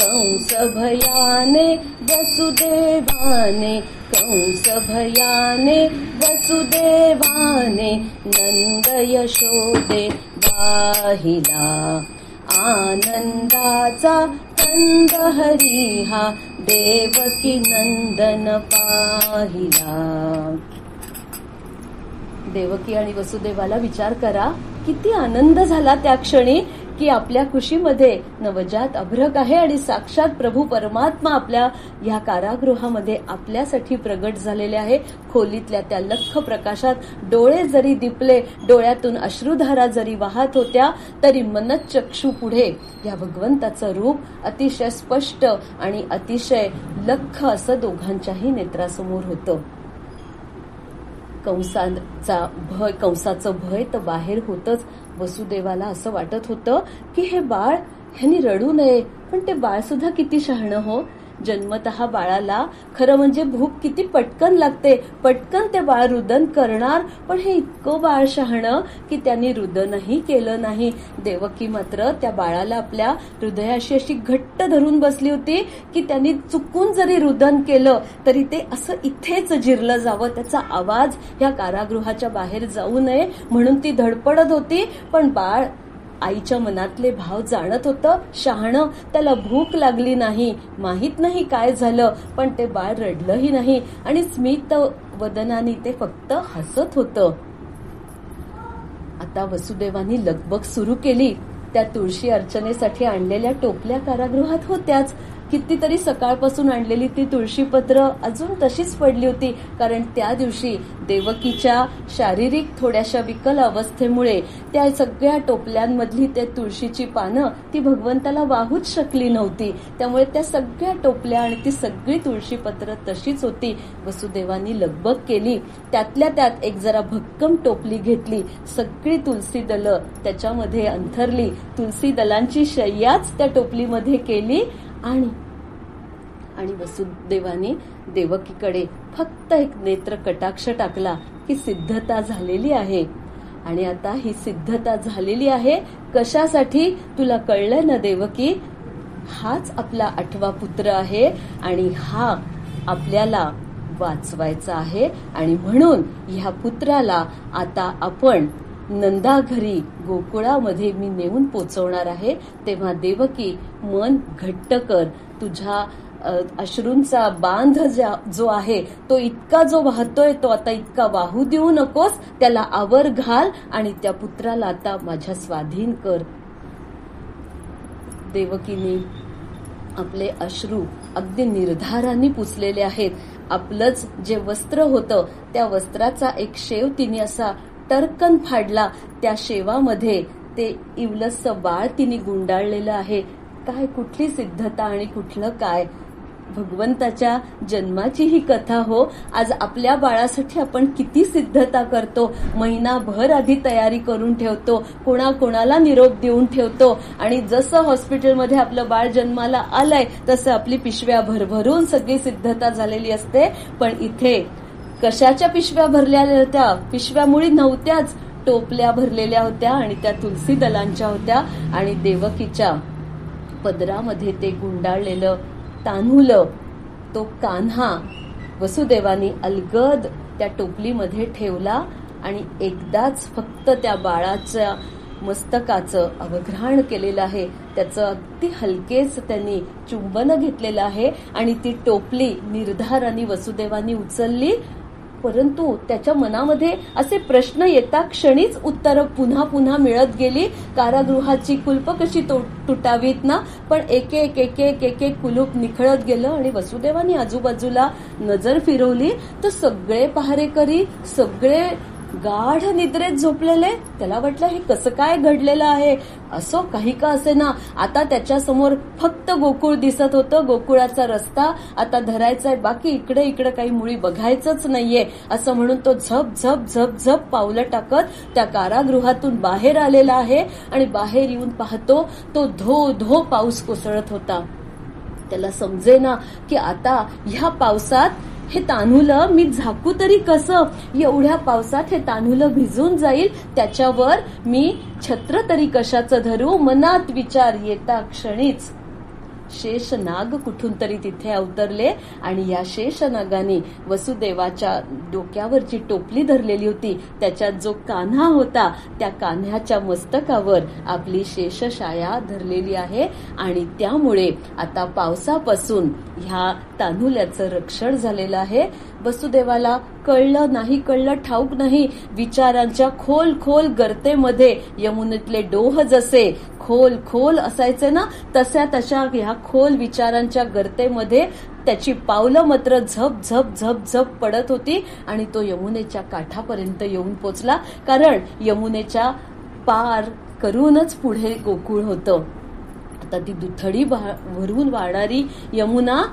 कंस भयाने वसुदेवाने, कंस भयाने वसुदेवाने, नंद यशोदे वाहिला, आनंदाचा कंद हरिहा, देवकी नंदन पाहिला. देवकी आणि वसुदेवाला विचार करा, किती आनंद झाला त्या क्षणी की आपल्या कुशीमध्ये नवजात अभ्रक आहे आणि साक्षात प्रभू परमात्मा आपल्या या कारागृहामध्ये आपल्यासाठी प्रगट झालेले आहे. खोलीतल्या त्या लख्ख प्रकाशात डोळे जरी दिपले, डोळ्यातून अश्रुधारा जरी वाहत होत्या, तरी मनच्चक्षू पुढे या भगवंताचं रूप अतिशय स्पष्ट आणि अतिशय लख्ख असं दोघांच्याही नेत्रासमोर होतं. कंसाचं भय तर बाहेर होतच. वसुदेवाला असं वाटत होतं की हे बाळ ह्यांनी रडू नये, पण ते बाळ सुद्धा किती शहाणं हो. जन्मतः बाळाला खरं म्हणजे भूक किती पटकन लागते, पटकन ते बाळ रुदन करणार, पण हे इतकं बाळ शहाणं की त्यांनी रुदनही केलं नाही. देवकी मात्र त्या बाळाला आपल्या हृदयाशी अशी घट्ट धरून बसली होती की त्यांनी चुकून जरी रुदन केलं तरी ते असं इथेच जिरलं जावं, त्याचा आवाज या कारागृहाच्या बाहेर जाऊ नये म्हणून ती धडपडत होती. पण बाळ आईच्या मनातले भाव जाणत होतं. शहाणं, त्याला भूक लागली नाही, माहित नाही काय झालं, पण ते बाळ रडलंही नाही आणि स्मित वदनाने ते फक्त हसत होतं. आता वसुदेवानी लगबग सुरू केली. त्या तुळशी अर्चनेसाठी आणलेल्या टोपल्या कारागृहात होत्याच. कितीतरी सकाळपासून आणलेली ती तुळशीपत्र अजून तशीच पडली होती, कारण त्या दिवशी देवकीच्या शारीरिक थोड्याशा विकल अवस्थेमुळे त्या सगळ्या टोपल्यांमधली त्या तुळशीची पानं ती भगवंताला वाहूच शकली नव्हती. त्यामुळे त्या सगळ्या टोपल्या आणि ती सगळी तुळशीपत्र तशीच होती. वसुदेवानी लगबग केली. त्यातल्या त्यात एक जरा भक्कम टोपली घेतली, सगळी तुलसी दलं त्याच्यामध्ये अंथरली, तुलसी दलांची शय्याच त्या टोपलीमध्ये केली आणि वसुदेवानी देवकीकडे फक्त एक नेत्र कटाक्ष टाकला की सिद्धता झालेली आहे. आणि आता ही सिद्धता झालेली आहे कशासाठी तुला कळलंय ना देवकी? हाच आपला 8वा पुत्र आहे आणि हा आपल्याला वाचवायचा आहे. आणि म्हणून ह्या पुत्राला आता आपण नंदाघरी गोकुळामध्ये मी नेऊन पोचवणार आहे. तेव्हा देवकी मन घट्ट कर, तुझ्या अश्रूंचा बांध जो आहे तो इतका जो वाहतोय तो आता इतका वाहू देऊ नकोस, त्याला आवर घाल आणि त्या पुत्राला आता माझ्या स्वाधीन कर. देवकीने आपले अश्रू अगदी निर्धाराने पुसलेले आहेत. आपलंच जे वस्त्र होतं त्या वस्त्राचा एक शेव तिने असा टर्कन फाडला. त्या शेवामध्ये ते इवलस बाळ तिने गुंडाळलेलं आहे. काय कुठली सिद्धता आणि कुठलं काय? भगवंताच्या जन्माची ही कथा हो. आज आपल्या बाळासाठी आपण किती सिद्धता करतो, महिनाभर आधी तयारी करून ठेवतो, कोणाकोणाला निरोप देऊन ठेवतो आणि जसं हॉस्पिटलमध्ये आपलं बाळ जन्माला आलंय तसं आपली पिशव्या भरभरून सगळी सिद्धता झालेली असते. पण इथे कशाच्या पिशव्या भरलेल्या होत्या? पिशव्या मुळी नव्हत्याच, टोपल्या भरलेल्या होत्या आणि त्या तुलसी दलांच्या होत्या. आणि देवकीच्या पदरामध्ये ते गुंडाळलेलं तान्हुलं, तो कान्हा वसुदेवानी अलगद त्या टोपलीमध्ये ठेवला आणि एकदाच फक्त त्या बाळाच्या मस्तकाचं अवघ्राण केलेलं आहे. त्याचं अगदी हलकेच त्यांनी चुंबन घेतलेलं आहे आणि ती टोपली निर्धाराने वसुदेवानी उचलली. परंतु त्याच्या मनामध्ये असे प्रश्न येता क्षणीच उत्तरं पुन्हा पुन्हा मिळत गेली. कारागृहाची कुलप कशी तुटावीत ना, पण एक एक कुलूप निखळत गेलं आणि वसुदेवानी आजूबाजूला नजर फिरवली तर सगळे पहारेकरी, सगळे गाढ निद्रेत झोपलेले. त्याला वाटलं हे कसं काय घडलेलं आहे. असो काही का असे ना, आता त्याच्या समोर फक्त गोकुळ दिसत होतं, गोकुळाचा रस्ता आता धरायचाय, बाकी इकडे काही मुळी बघायचंच नाहीये. असं म्हणून तो झप झप झप झप पावलं टाकत त्या कारागृहातून बाहेर आलेला आहे आणि बाहेर येऊन पाहतो तो धो धो पाऊस कोसळत होता. त्याला समजेना की आता ह्या पावसात हे तान्हुलं मी झाकू तरी कसं? एवढ्या पावसात हे तान्हुलं भिजून जाईल, त्याच्यावर मी छत्र तरी कशाचं धरू? मनात विचार येता क्षणीच शेषनाग कुठून तरी तिथे अवतरले आणि या शेषनागाने वसुदेवाच्या डोक्यावर जी टोपली धरलेली होती त्याच्यात जो कान्हा होता त्या कान्ह्याच्या मस्तकावर आपली शेषशाया धरलेली आहे आणि त्यामुळे आता पावसापासून ह्या तान्हुल्याचं रक्षण झालेलं आहे. वसुदेवाला कळलं नाही कळलं ठाऊक नाही. विचारांच्या खोल खोल गर्तेमध्ये यमुनेतले डोह जसे खोल खोल असायचे ना तशा ह्या खोल विचारांच्या गर्तेमध्ये त्याची पावलं मात्र झप झप झप झप पडत होती आणि तो यमुनेच्या काठापर्यंत येऊन पोचला. कारण यमुनेच्या पार करूनच पुढे गोकुळ होतं. आता ती दुथडी भरून वाहणारी यमुना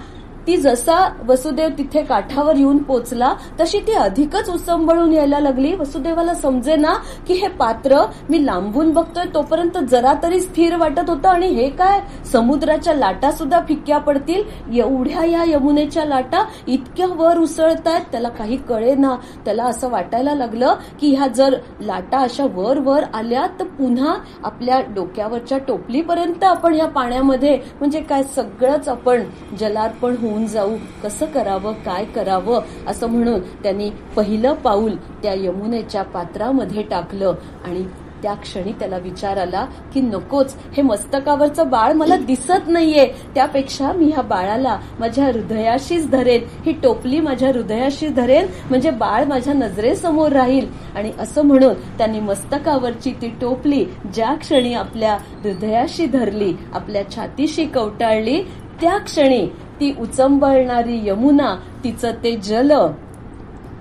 ती जसा वसुदेव तिथे काठावर येऊन पोचला तशी ती अधिकच उसंबळून यायला लागली. वसुदेवाला समजेना की हे पात्र मी लांबून बघतोय तोपर्यंत जरा तरी स्थिर वाटत होतं आणि हे काय समुद्राच्या लाटा सुद्धा फिक्क्या पडतील एवढ्या या यमुनेच्या लाटा इतक्या वर उसळतायत. त्याला काही कळेना. त्याला असं वाटायला लागलं की ह्या जर लाटा अशा वर वर आल्या तर पुन्हा आपल्या डोक्यावरच्या टोपलीपर्यंत आपण या पाण्यामध्ये म्हणजे काय सगळंच आपण जलार्पण होऊन जाऊ. कसं करावं काय करावं असं म्हणून त्यांनी पहिलं पाऊल त्या यमुनेच्या पात्रामध्ये टाकलं आणि त्या क्षणी त्याला विचार आला की नकोच हे मस्तकावरचं बाळ मला दिसत नाहीये त्यापेक्षा मी ह्या बाळाला माझ्या हृदयाशीच धरेन. ही टोपली माझ्या हृदयाशी धरेन म्हणजे बाळ माझ्या नजरेसमोर राहील. आणि असं म्हणून त्यांनी मस्तकावरची ती टोपली ज्या क्षणी आपल्या हृदयाशी धरली आपल्या छातीशी कवटाळली त्या क्षणी ती उचंबळणारी यमुना तिचं ते जल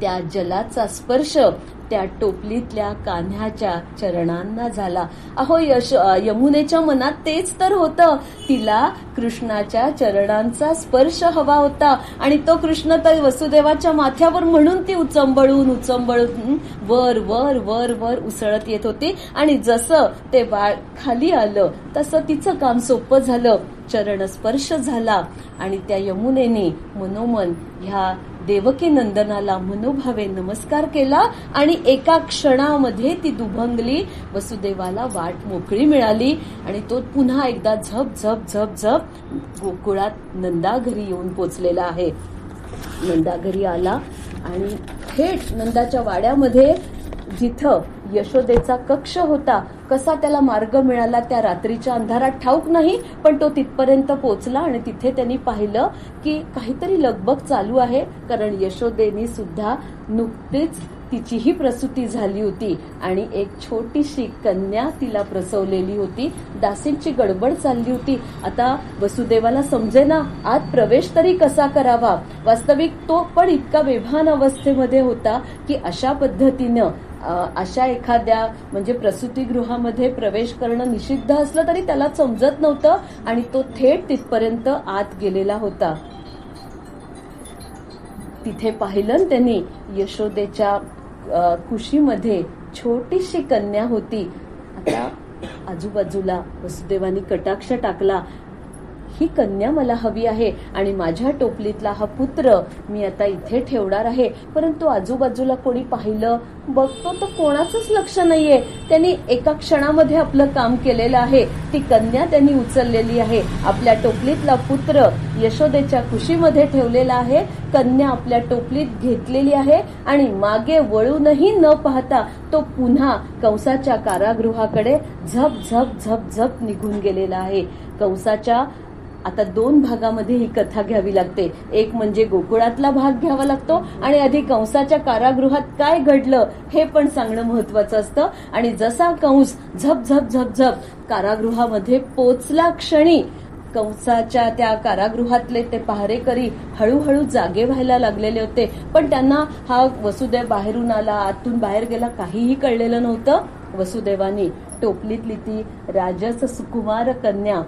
त्या जलाचा स्पर्श त्या टोपलीतल्या कान्ह्याच्या चरणांना झाला. अहो यमुनेच्या मनात तेच तर होतं. तिला कृष्णाच्या चरणांचा स्पर्श हवा होता आणि तो कृष्ण तर वसुदेवाच्या माथ्यावर म्हणून ती उचंबळून उचंबळून वर वर वर वर उसळत येत होती आणि जसं ते बाळ खाली आलं तसं तिचं काम सोपं झालं. चरणस्पर्श झाला आणि त्या यमुनेने मनोमन ह्या देवकी नंदनाला मनोभावे नमस्कार केला आणि एका क्षणामध्ये ती दुभंगली. वसुदेवाला वाट मोकळी मिळाली आणि तो पुन्हा एकदा झप झप झप झप गोकुळात नंदाघरी येऊन पोचलेला आहे. नंदाघरी आला आणि थेट नंदाच्या वाड्यामध्ये जिथं यशोदेचा कक्ष होता कसा त्याला मार्ग मिळाला त्या रात्रीच्या अंधारात ठाऊक नाही. पण तो तिथपर्यंत पोहोचला आणि तिथे त्यांनी पाहिलं की काहीतरी लगबग चालू आहे. कारण यशोदेनी सुद्धा नुकतीच तिचीही प्रसूती झाली होती आणि एक छोटीशी कन्या तिला प्रसवलेली होती. दासींची गडबड चालली होती. आता वसुदेवाला समजेना आत प्रवेश तरी कसा करावा. वास्तविक तो पण इतका बेभान अवस्थेमध्ये होता की अशा पद्धतीनं अशा एखाद्या म्हणजे प्रसूतीगृहामध्ये प्रवेश करणं निषिद्ध असलं तरी त्याला समजत नव्हतं आणि तो थेट तिथपर्यंत आत गेलेला होता. तिथे पाहिलं त्यांनी यशोदेच्या कुशीमध्ये छोटीशी कन्या होती. आता आजूबाजूला वसुदेवानी कटाक्ष टाकला. ही कन्या मला हवी आहे आणि माझ्या टोपलीतला हा पुत्र मी आता इथे ठेवणार आहे. परंतु आजूबाजूला कोणी पाहिलं बघतो तर कोणाचंच लक्ष नाहीये. त्यांनी एका क्षणामध्ये आपलं काम केलेलं आहे. ती कन्या त्यांनी उचललेली आहे. आपल्या टोपलीतला पुत्र यशोदेच्या कुशीमध्ये ठेवलेला आहे. कन्या आपल्या टोपलीत घेतलेली आहे आणि मागे वळूनही न पाहता तो पुन्हा कंसाच्या कारागृहाकडे झप झप झप झप निघून गेलेला आहे. कंसाच्या आता दोन भागामध्ये ही कथा घ्यावी लागते. एक म्हणजे गोकुळातला भाग घ्यावा लागतो आणि आधी कंसाच्या कारागृहात काय घडलं हे पण सांगणं महत्वाचं असतं. आणि जसा कंस झप झप झप झप कारागृहामध्ये पोचला क्षणी कंसाच्या त्या कारागृहातले ते पहारेकरी हळूहळू जागे व्हायला लागलेले होते. पण त्यांना हा वसुदेव बाहेरून आला आतून बाहेर गेला काहीही कळलेलं नव्हतं. वसुदेवानी टोपलीतली ती राजस सुकुमार कन्या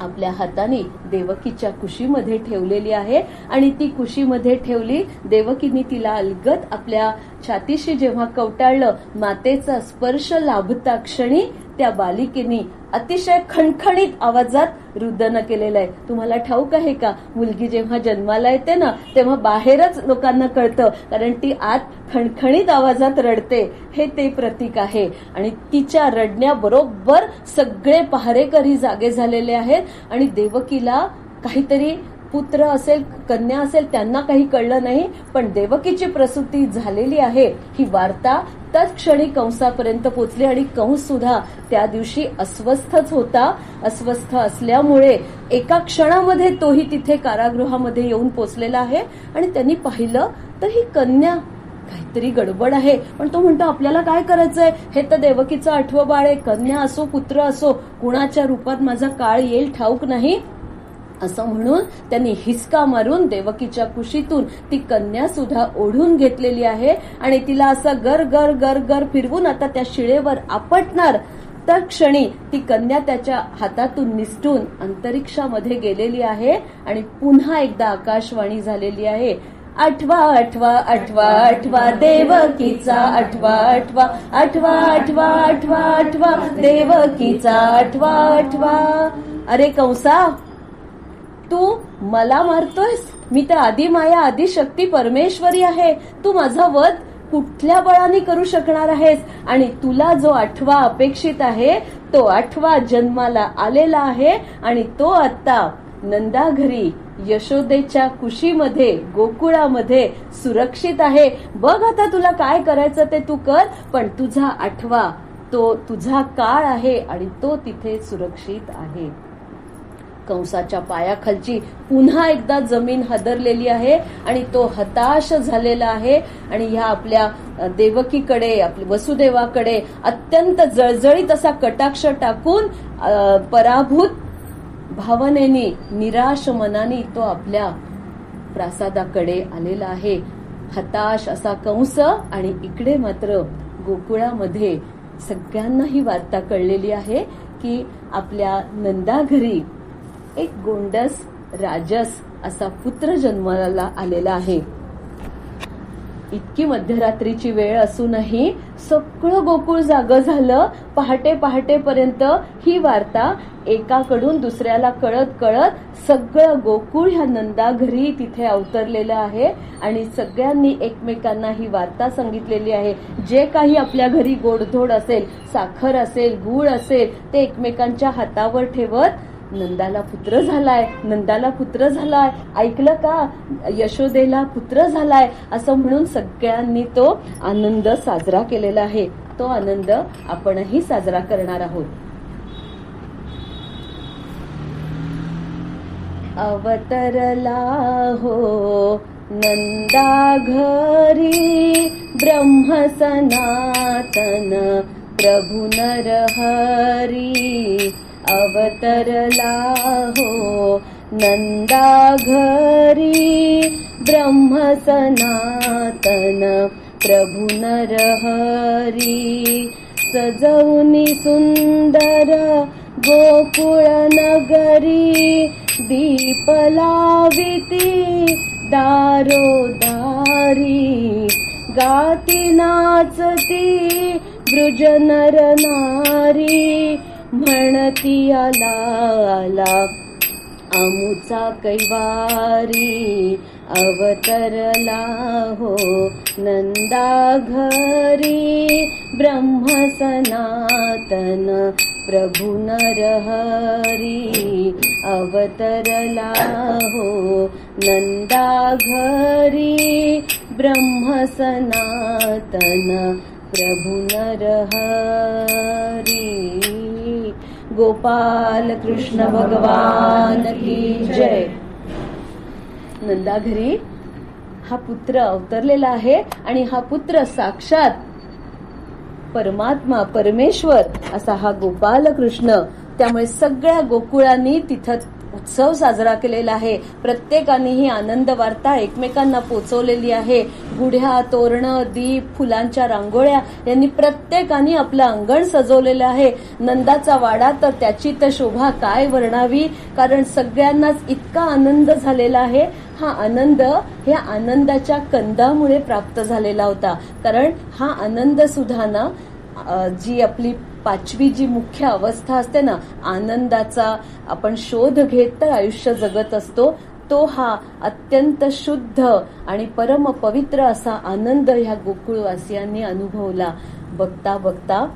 आपल्या हाताने देवकीच्या कुशीमध्ये ठेवलेली आहे आणि ती कुशीमध्ये ठेवली. देवकीने तिला अलगद आपल्या छातीशी जेव्हा कवटाळलं, मातेचा स्पर्श लाभता क्षणी त्या बालिकेनी अतिशय खणखणीत आवाजात रुदन केलेलं आहे. तुम्हाला ठाऊक आहे का, मुलगी जेव्हा जन्माला येते ना, तेव्हा बाहेरच लोकांना कळतं, कारण ती आत खणखणीत आवाजात रडते. हे ते प्रतीक आहे. आणि तिच्या रडण्याबरोबर सगळे पहारेकरी जागे झालेले आहेत. आणि देवकीला काहीतरी पुत्र असेल, कन्या असेल, त्यांना काही कळलं नाही, पण देवकीची प्रसूती झालेली आहे ही वार्ता तत्क्षणी कंसापर्यंत पोचली. आणि कंस सुद्धा त्या दिवशी अस्वस्थच होता. अस्वस्थ असल्यामुळे एका क्षणामध्ये तोही तिथे कारागृहामध्ये येऊन पोचलेला आहे. आणि त्यांनी पाहिलं तर ही कन्या, काहीतरी गडबड आहे. पण तो म्हणतो, आपल्याला काय करायचंय, हे तर देवकीचं 8वं बाळ आहे, कन्या असो पुत्र असो, कुणाच्या रूपात माझा काळ येईल ठाऊक नाही. असं म्हणून त्यांनी हिसका मारून देवकीच्या कुशीतून ती कन्या सुद्धा ओढून घेतलेली आहे. आणि तिला असं गर गर गर गर फिरवून आता त्या शिळेवर आपटणार. तर क्षणी ती कन्या त्याच्या हातातून निसटून अंतरिक्षामध्ये गेलेली आहे. आणि पुन्हा एकदा आकाशवाणी झालेली आहे, 8वा 8वा 8वा 8वा देवकीचा 8वा 8वा 8वा 8वा 8वा 8वा देवकीचा 8वा 8वा. अरे कंसा, तू मला मारतोयस? मी तर आदी माया आदी शक्ती परमेश्वरी आहे. तू माझा वध कुठल्या बळाने करू शकणार आहेस? आणि तुला जो 8वा अपेक्षित आहे तो 8वा जन्माला आलेला आहे. आणि तो आता नंदाघरी यशोदेच्या कुशीमध्ये गोकुळामध्ये सुरक्षित आहे. बघ आता तुला काय करायचं ते तू कर, पण तुझा 8वा तो तुझा काळ आहे आणि तो तिथे सुरक्षित आहे. कंसाच्या पायाखालची पुन्हा एकदा जमीन हादरलेली आहे आणि तो हताश झालेला आहे. आणि ह्या आपल्या देवकीकडे, आपल्या वसुदेवाकडे अत्यंत जळजळीत असा कटाक्ष टाकून पराभूत भावनेने, निराश मनाने तो आपल्या प्रासादाकडे आलेला आहे. हताश असा कंस. आणि इकडे मात्र गोकुळामध्ये सगळ्यांना ही वार्ता कळलेली आहे की आपल्या नंदाघरी एक गोंडस राजस असा पुत्र जन्माला आलेला आहे. इतकी मध्यरात्रीची वेळ असूनही सगळं गोकुळ जागं झालं. पहाटे पहाटेपर्यंत ही वार्ता एकाकडून दुसऱ्याला कळत कळत सगळं गोकुळ ह्या नंदाघरी तिथे अवतरलेलं आहे. आणि सगळ्यांनी एकमेकांना ही वार्ता सांगितलेली आहे. जे काही आपल्या घरी गोडधोड असेल, साखर असेल, गूळ असेल, ते एकमेकांच्या हातावर ठेवत, नंदाला पुत्र झालाय, नंदाला पुत्र झालाय, ऐकलं का, यशोदेला पुत्र झालाय, असं म्हणून सगळ्यांनी तो आनंद साजरा केलेला आहे. तो आनंद आपणही साजरा करणार आहोत. अवतरला हो नंदा घरी ब्रह्म सनातन प्रभु नरहरी. अवतरला हो नंदा घरी ब्रह्म सनातन प्रभु नरहरी. सजवुनी सुंदर गोकुळ नगरी दीप लाविती दारोदारी. गाती नाचती ब्रुज नर नारी म्हणती आला आला आमुचा कैवारी. अवतरला हो नंदा घरी ब्रह्म सनातन प्रभु नरहरी. अवतरला हो नंदा घरी ब्रह्म सनातन प्रभु नरहरी. गोपाल कृष्ण भगवान की जय. नंदाघरी हा पुत्र अवतरलेला आहे आणि हा पुत्र साक्षात परमात्मा, परमेश्वर असा हा गोपाल कृष्ण. त्यामुळे सगळ्या गोकुळांनी तिथं उत्सव साजरा केलेला आहे. प्रत्येकाने ही आनंद वार्ता एकमेकांना पोचवलेली आहे. गुढ्या, तोरणं, दीप, फुलांच्या रांगोळ्या यांनी प्रत्येकाने आपलं अंगण सजवलेलं आहे. नंदाचा वाडा तर त्याची तर शोभा काय वर्णावी, कारण सगळ्यांनाच इतका आनंद झालेला आहे. हा आनंद ह्या आनंदाच्या कंदामुळे प्राप्त झालेला होता. कारण हा आनंद सुद्धा ना जी आपली 5वी जी मुख्य अवस्था असते ना, आनंदाचा आपण शोध घेत तर आयुष्य जगत असतो, तो हा अत्यंत शुद्ध आणि परम पवित्र असा आनंद ह्या गोकुळवासियांनी अनुभवला. बघता बघता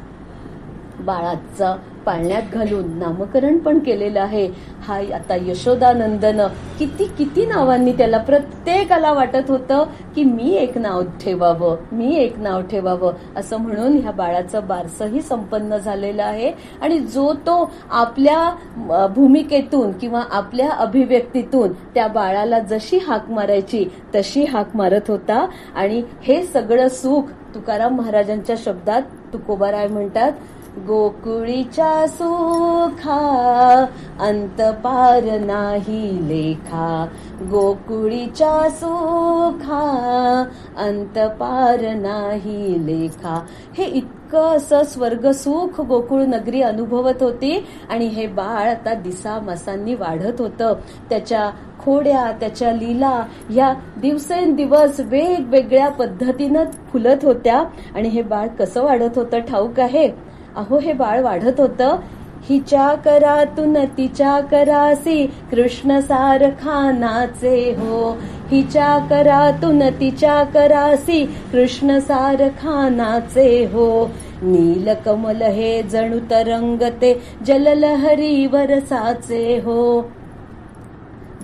बाळाचा पाळण्यात घालून नामकरण पण केलेलं आहे. हा आता यशोदानंदन किती किती नावांनी त्याला प्रत्येकाला वाटत होतं की मी एक नाव ठेवावं, मी एक नाव ठेवावं असं म्हणून ह्या बाळाचं बारसंही संपन्न झालेलं आहे. आणि जो तो आपल्या भूमिकेतून किंवा आपल्या अभिव्यक्तीतून त्या बाळाला जशी हाक मारायची तशी हाक मारत होता. आणि हे सगळं सुख तुकाराम महाराजांच्या शब्दात तुकोबाराय म्हणतात, गोकुळीच्या सुखा अंत पार नाही लेखा, गोकुळीच्या सुखा अंत पार नाही लेखा. हे इतकं असं स्वर्गसुख गोकुळ नगरी अनुभवत होती. आणि हे बाळ आता दिसामासांनी वाढत होतं. त्याच्या खोड्या, त्याच्या लीला या दिवसेंदिवस वेगवेगळ्या पद्धतीनं फुलत होत्या. आणि हे बाळ कसं वाढत होतं ठाऊक आहे? अहो, हे बाळ वाढत होतं, हिच्या करातून तिच्या करासी कृष्ण सारखा नाचे हो, हिच्या करातून तिच्या करासी कृष्ण सारखा नाचे हो, नीलकमल हे जणू तरंगते जललहरी वरसाचे हो.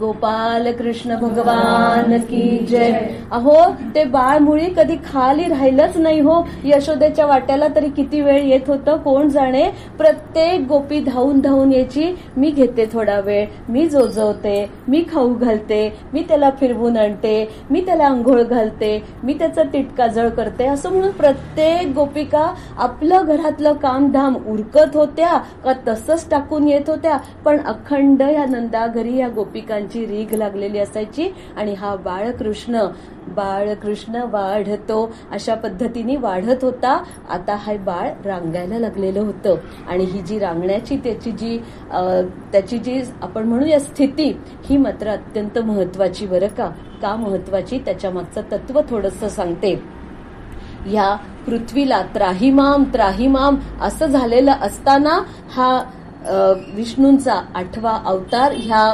गोपाल कृष्ण भगवान की जय. अहो, ते बाळ मुळी कधी खाली राहिलंच नाही हो. यशोदेच्या वाट्याला तरी किती वेळ येत होतं कोण जाणे. प्रत्येक गोपी धावून धावून यायची, मी घेते थोडा वेळ, मी जोजवते, मी खाऊ घालते, मी त्याला फिरवून आणते, मी त्याला आंघोळ घालते, मी त्याचं तिटकाजळ करते, असं म्हणून प्रत्येक गोपिका आपलं घरातलं कामधाम उरकत होत्या का तसंच टाकून येत होत्या. पण अखंड या नंदा घरी या गोपिकांची रीघ लागलेली असायची. आणि हा बाळकृष्ण वाढतो अशा पद्धतीने वाढत होता. आता हा बाळ रांगायला लागलेलं होतं. आणि ही जी रांगण्याची त्याची जी आपण म्हणूया स्थिती, ही मात्र अत्यंत महत्वाची बरं का. का महत्वाची त्याच्या मागचं तत्व थोडंसं सांगते. ह्या पृथ्वीला त्राहिमाम त्राहिमाम असं झालेलं असताना हा विष्णूंचा 8वा अवतार ह्या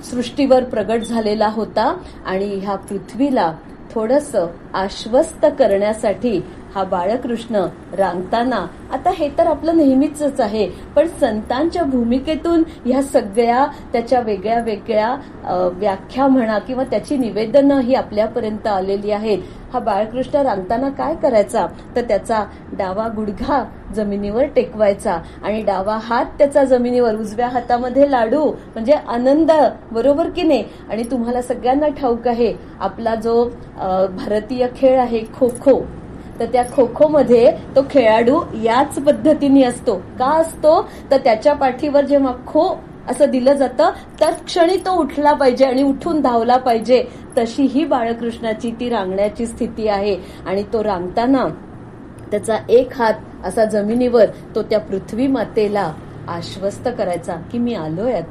सृष्टीवर प्रगट झालेला होता. आणि ह्या पृथ्वीला थोडंसं आश्वस्त करण्यासाठी हा बाळकृष्ण रांगताना, आता हे तर आपलं नेहमीच आहे, पण संतांच्या भूमिकेतून ह्या सगळ्या त्याच्या वेगळ्या वेगळ्या व्याख्या म्हणा किंवा त्याची निवेदनं ही आपल्यापर्यंत आलेली आहेत. हा बाळकृष्ण रांगताना काय करायचा तर त्याचा डावा गुडघा जमिनीवर टेकवायचा आणि डावा हात त्याचा जमिनीवर, उजव्या हातामध्ये लाडू म्हणजे आनंद, बरोबर की नाही. आणि तुम्हाला सगळ्यांना ठाऊक आहे आपला जो भारतीय खेळ आहे खो खो, तर त्या खो खो मध्ये तो खेळाडू याच पद्धतीने असतो. का असतो तर त्याच्या पाठीवर जेव्हा खो असं दिलं जातं तत्क्षणी तो उठला पाहिजे आणि उठून धावला पाहिजे. तशी ही बाळकृष्णाची ती रांगण्याची स्थिती आहे. आणि तो रांगताना त्याचा एक हात असा जमिनीवर तो त्या पृथ्वी मातेला आश्वस्त करायचा की मी आलोय,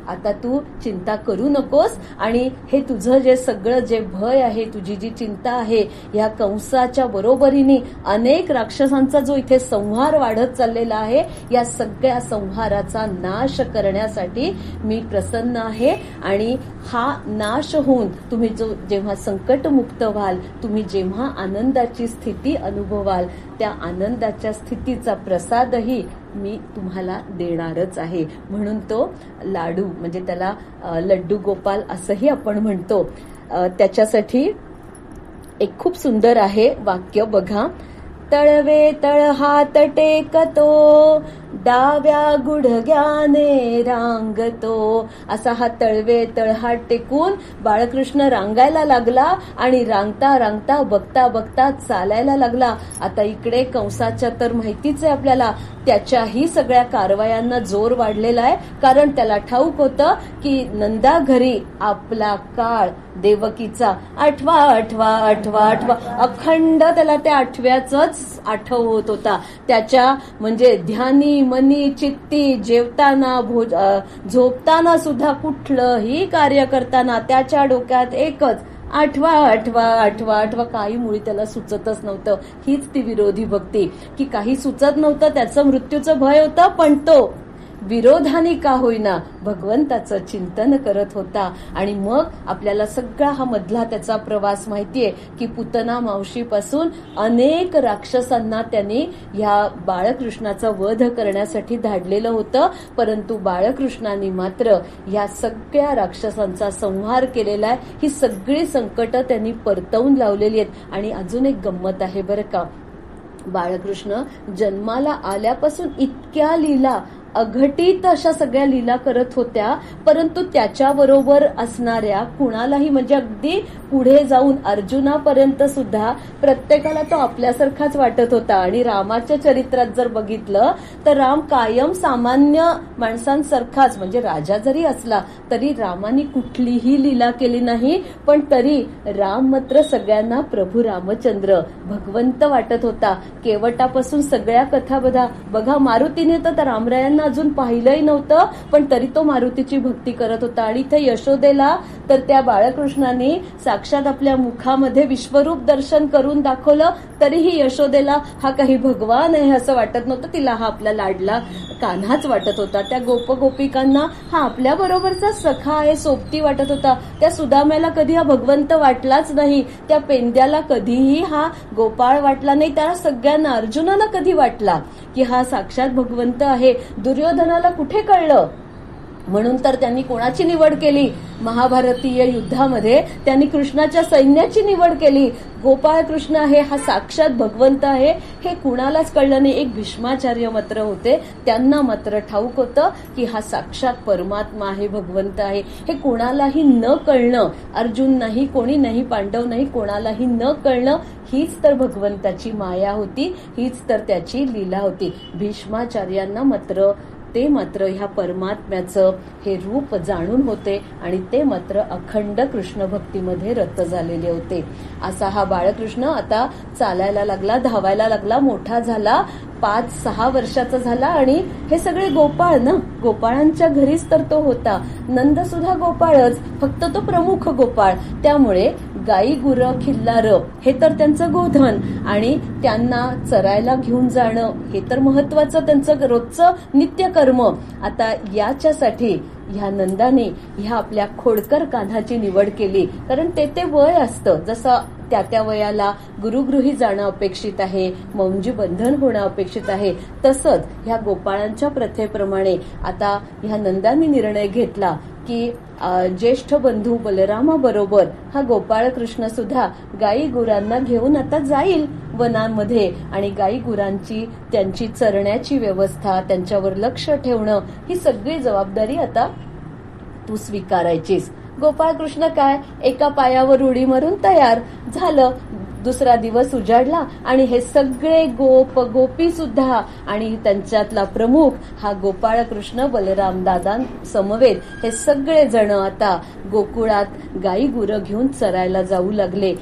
आता तू चिंता करू नकोस. आणि हे तुझं जे सगळं जे भय आहे, तुझी जी चिंता आहे, या कंसाच्या बरोबरीने अनेक राक्षसांचा जो इथे संहार वाढत चाललेला आहे, या सगळ्या संहाराचा नाश करण्यासाठी मी प्रसन्न आहे. आणि हा नाश होऊन तुम्ही जेव्हा संकटमुक्त व्हाल, तुम्ही जेव्हा आनंदाची स्थिती अनुभवाल, त्या आनंदाच्या स्थितीचा प्रसादही मी तुम्हाला देणारच आहे. म्हणून तो लाडू म्हणजे त्याला लड्डू गोपाल असंही आपण म्हणतो. त्याच्यासाठी एक खूप सुंदर आहे वाक्य बघा. तळवे तळ हात टेकतो, डाव्या गुडघ्याने रांगतो. असा हा तळवे तळहात टेकून बाळकृष्ण रांगायला लागला आणि रांगता रांगता बघता बघता चालायला लागला. आता इकडे कंसाच्या तर माहितीच आहे आपल्याला, त्याच्याही सगळ्या कारवायांना जोर वाढलेला आहे. कारण त्याला ठाऊक होतं की नंदा घरी आपला काळ देवकीचा 8वा अखंड त्याला त्या 8व्याच आठवत होता. त्याच्या म्हणजे ध्यानी तनी मनी चित्ती, जेवताना झोपताना सुद्धा कुठलंही कार्य करताना त्याच्या डोक्यात एकच, आठवा आठवा आठवा आठवा. काही मुळी त्याला सुचतच नव्हतं. हीच ती विरोधी भक्ती, की काही सुचत नव्हतं, त्याचं मृत्यूचं भय होतं, पण तो विरोधाने का होईना भगवंताचं चिंतन करत होता. आणि मग आपल्याला सगळा हा मधला त्याचा प्रवास माहितीये, की पुतना मावशीपासून अनेक राक्षसांना त्यांनी ह्या बाळकृष्णाचा वध करण्यासाठी धाडलेलं होतं. परंतु बाळकृष्णाने मात्र या सगळ्या राक्षसांचा संहार केलेला आहे. ही सगळी संकट त्यांनी परतवून लावलेली आहेत. आणि अजून एक गंमत आहे बरं का, बाळकृष्ण जन्माला आल्यापासून इतक्या लीला, अघटित अशा सगळ्या लीला करत होत्या, परंतु त्याच्याबरोबर असणाऱ्या कुणालाही, म्हणजे अगदी पुढे जाऊन अर्जुनापर्यंत सुद्धा प्रत्येकाला तो आपल्यासारखाच वाटत होता. आणि रामाच्या चरित्रात जर बघितलं तर राम कायम सामान्य माणसांसारखाच, म्हणजे राजा जरी असला तरी रामानी कुठलीही लीला केली नाही, पण तरी राम मात्र सगळ्यांना प्रभू रामचंद्र भगवंत वाटत होता. केवटापासून सगळ्या कथा बघा, मारुतीने तर रामरायांना अजून पाहिलंही नव्हतं, पण तरी तो मारुतीची भक्ती करत होता. आणि इथे यशोदेला तर त्या बाळकृष्णाने साक्षात आपल्या मुखामध्ये विश्वरूप दर्शन करून दाखवलं, तरीही यशोदेला हा काही भगवान आहे असं वाटत नव्हतं. तिला हा आपला लाडला कान्हाच वाटत होता. त्या गोपिकांना हा आपल्या बरोबरचा सखा आहे, सोबती वाटत होता. त्या सुदाम्याला कधी हा भगवंत वाटलाच नाही. त्या पेंद्याला कधीही हा गोपाळ वाटला नाही. त्या सगळ्यांना, अर्जुनाला कधी वाटला की हा साक्षात भगवंत आहे. दुर्योधनाला कुठे कळलं? म्हणून तर त्यांनी कोणाची निवड केली? महाभारतीय युद्धामध्ये त्यांनी कृष्णाच्या सैन्याची निवड केली. गोपाळ कृष्ण आहे, हा साक्षात भगवंत आहे, हे कुणालाच कळलं नाही. एक भीष्माचार्य मात्र होते, त्यांना मात्र ठाऊक होतं की हा साक्षात परमात्मा आहे, भगवंत आहे. हे कोणालाही न कळणं, अर्जुन नाही, कोणी नाही, पांडव नाही, कोणालाही न कळणं, हीच तर भगवंताची माया होती, हीच तर त्याची लीला होती. भीष्माचार्यांना मात्र ह्या परमात्म्याचं हे रूप जाणून होते आणि ते मात्र अखंड कृष्ण भक्तीमध्ये रत झालेले होते. असा हा बाळकृष्ण आता चालायला लागला, धावायला लागला, मोठा झाला, 5-6 वर्षाचा झाला. आणि हे सगळे गोपाळ ना, गोपाळांच्या घरीच तर तो होता. नंद सुद्धा गोपाळच, फक्त तो प्रमुख गोपाळ. त्यामुळे गाई, गुरं, खिल्लारं हे तर त्यांचं गोधन, आणि त्यांना चरायला घेऊन जाणं हे तर महत्वाचं त्यांचं रोजचं नित्यकर्म. आता याच्यासाठी ह्या नंदाने ह्या आपल्या खोडकर कान्हाची निवड केली, कारण ते वय असतं. जसं त्या वयाला गुरुगृही जाणं अपेक्षित आहे, मौंजी बंधन होणं अपेक्षित आहे, तसंच ह्या गोपाळांच्या प्रथेप्रमाणे आता ह्या नंदाने निर्णय घेतला की ज्येष्ठ बंधू बलरामाबरोबर हा गोपाळ कृष्ण सुद्धा गाई गुरांना घेऊन आता जाईल वनांमध्ये. आणि गाई गुरांची, त्यांची चरण्याची व्यवस्था, त्यांच्यावर लक्ष ठेवणं, ही सगळी जबाबदारी आता तू स्वीकारायचीस. गोपाळ कृष्ण काय, एका पायावर उडी मारून तयार झालं. दुसरा दिवस उजाडला आणि हे सगळे गोपी सुद्धा आणि त्यांच्यातला प्रमुख हा गोपाळ कृष्ण बलराम दादा समवेत हे सगळे जण आता गोकुळात गाई गुरं घेऊन चरायला जाऊ लागले.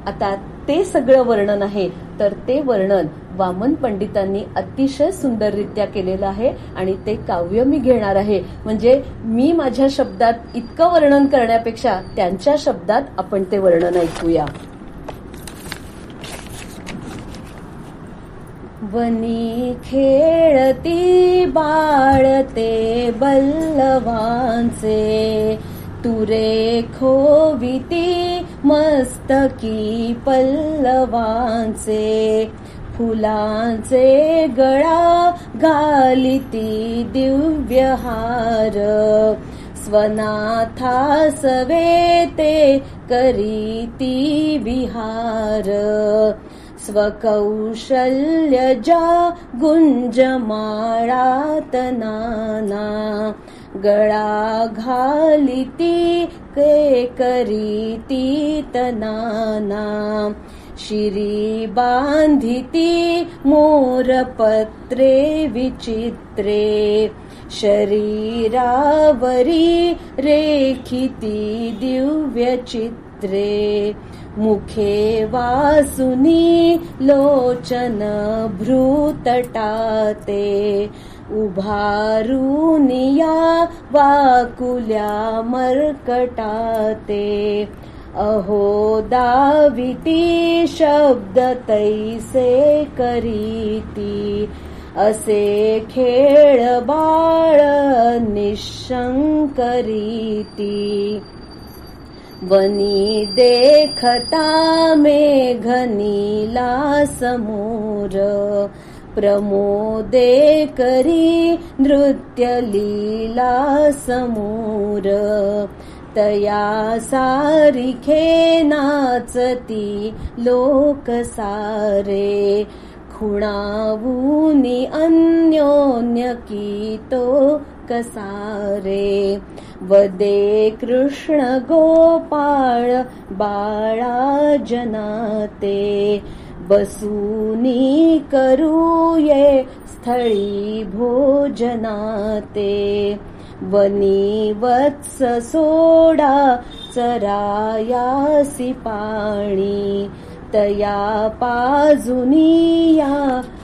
आता ते सगळं वर्णन आहे, तर ते वर्णन वामन पंडितांनी अतिशय सुंदररित्या केलेलं आहे आणि ते काव्य मी घेणार आहे. म्हणजे मी माझ्या शब्दात इतकं वर्णन करण्यापेक्षा त्यांच्या शब्दात आपण ते वर्णन ऐकूया. वनी खेळती बाळते बल्लवांचे, तुरे खोविती मस्तकी पल्लवांचे, फुलांचे गळा घालिती दिव्यहार, स्वनाथासवे ते करीती विहार, स्वकौशल्यजा गुंजमाळात नाना, गळा घालिती के करीती तनाना, शिरी बांधिती मोरपत्रे विचित्रे, शरीरावरी रेखिती दिव्य चित्रे, मुखे वासुनी लोचन भ्रूतटाते उभारुनिया वाकुल्या मर्कटाते अहो दाविती शब्द तैसे करीती असे खेळ बाळ निशंकरीती वनी देखता मेघनीला समोर प्रमोदे करी नृत्य लीला समोर तया सारिखे नाचती लोक सारे खुणावूनी अन्योन्य कीतो कसारे वदे कृष्ण गोपाळ बाळा जनाते बसूनी करूये स्थळी भोजनाते वनी वत्स सोडा चरायासी पाणी तया पाजुनिया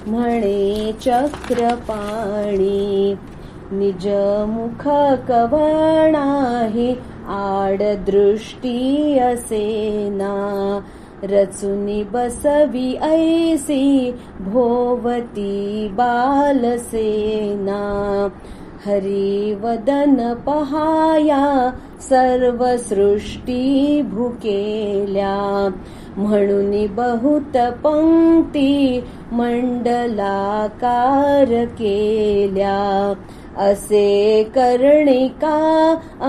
म्हणे चक्रपाणी निज मुख कवणाही आडदृष्टी असेना रचुनी बसवी ऐसी भोवती बालसेना हरिवदन पहाया सर्व सृष्टी भुकेल्या म्हणून बहुत पंक्ती मंडलाकार केल्या असे कर्णिका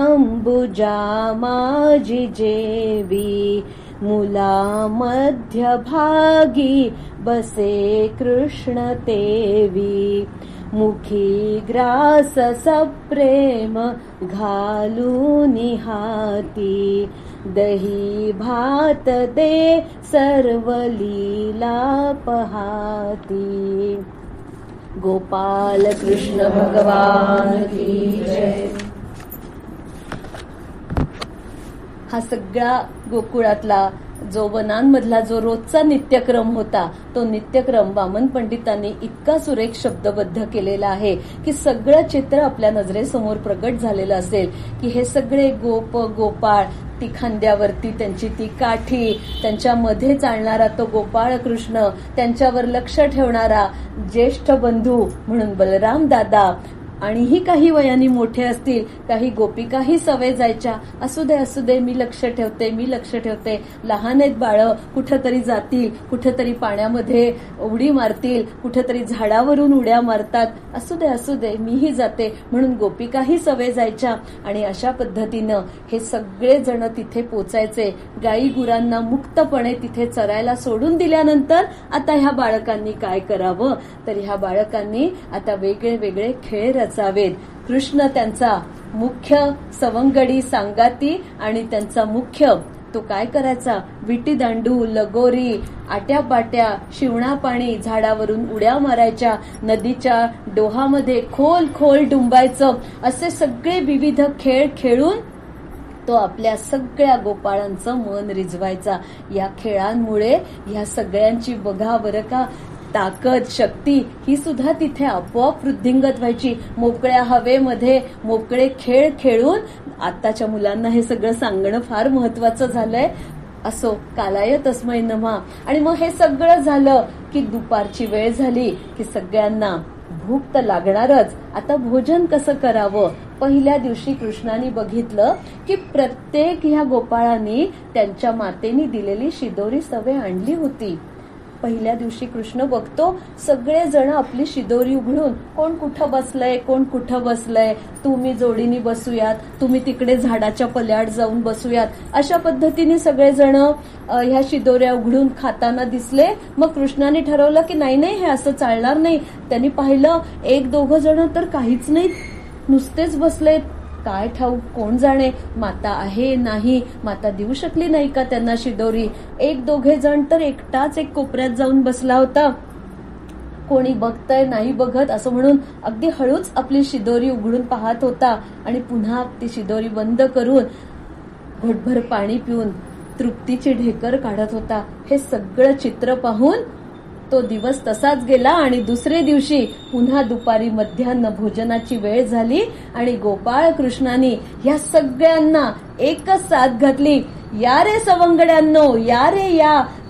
अंबुजा माझी जेवी मुला मध्यभागी बसे कृष्ण तेवी मुखी ग्रास सप्रेम घालून हाती दही भात दे सर्व लीला पहाती गोपाल कृष्ण भगवान की जय. हा सगळा गोकुळातला जो वनांमधला जो रोजचा नित्यक्रम होता तो नित्यक्रम वामन पंडितांनी इतका सुरेख शब्दबद्ध केलेला आहे की सगळं चित्र आपल्या नजरेसमोर प्रगट झालेलं असेल की हे सगळे गोप गोपाळ ती खांद्यावरती त्यांची ती काठी त्यांच्यामध्ये चालणारा तो गोपाळ कृष्ण त्यांच्यावर लक्ष ठेवणारा ज्येष्ठ बंधू म्हणून बलराम दादा आणि काही वयाने मोठे असतील काही गोपिकाही सवय जायच्या असू दे मी लक्ष ठेवते लहान आहेत बाळं कुठंतरी जातील कुठंतरी पाण्यामध्ये उडी मारतील कुठंतरी झाडावरून उड्या मारतात असू दे मीही जाते म्हणून गोपिकाही सवय जायच्या आणि अशा पद्धतीनं हे सगळे जण तिथे पोचायचे. गाई गुरांना मुक्तपणे तिथे चरायला सोडून दिल्यानंतर आता ह्या बाळकांनी काय करावं तर ह्या बाळकांनी आता वेगळे वेगळे खेळ रचावेत. कृष्ण त्यांचा मुख्य सवंगडी सांगाती आणि त्यांचा मुख्य तो काय करायचा विटीदांडू लगोरी आट्यापाट्या शिवणा पाणी झाडावरून उड्या मारायच्या नदीच्या डोहामध्ये खोल खोल डुंबायचं असे सगळे विविध खेळ खेळून तो आपल्या सगळ्या गोपाळांचं मन रिझवायचा. या खेळांमुळे या सगळ्यांची बघा बरं का ताकद शक्ती ही सुद्धा तिथे आपोआप वृद्धिंगत व्हायची. मोकळ्या हवेमध्ये मोकळे खेळ खेळून आताच्या मुलांना हे सगळं सांगणं फार महत्वाचं झालंय. असो कालाय तस्मै नमः. आणि मग हे सगळं झालं की दुपारची वेळ झाली की सगळ्यांना भूक तर लागणारच. आता भोजन कसं करावं. पहिल्या दिवशी कृष्णाने बघितलं की प्रत्येक ह्या गोपाळांनी त्यांच्या मातेनी दिलेली शिदोरी सवय आणली होती. पहिल्या दिवशी कृष्ण बघतो सगळे जण आपली शिदोरी उघडून कोण कुठं बसलंय तुम्ही जोडीने बसूयात तुम्ही तिकडे झाडाच्या पल्याड जाऊन बसूयात अशा पद्धतीने सगळे जण ह्या शिदोऱ्या उघडून खाताना दिसले. मग कृष्णाने ठरवलं की नाही हे असं चालणार नाही. त्यांनी पाहिलं एक दोघं जण तर काहीच नाही नुसतेच बसलेत. काय ठाऊक कोण जाणे माता आहे नाही माता देऊ शकली नाही का त्यांना शिदोरी. एक दोघे जण तर एकटाच एक कोपऱ्यात जाऊन बसला होता. कोणी बघतंय नाही बघत असं म्हणून अगदी हळूच आपली शिदोरी उघडून पाहत होता आणि पुन्हा ती शिदोरी बंद करून घोटभर पाणी पिऊन तृप्तीची ढेकर काढत होता. हे सगळं चित्र पाहून तो दिवस तसाच गेला आणि दुसरे दिवशी पुन्हा दुपारी मध्यान्ह भोजनाची वेळ झाली आणि गोपाळ कृष्णाने या सगळ्यांना एकच साथ घातली. या रे सवंगड्यांनो, या रे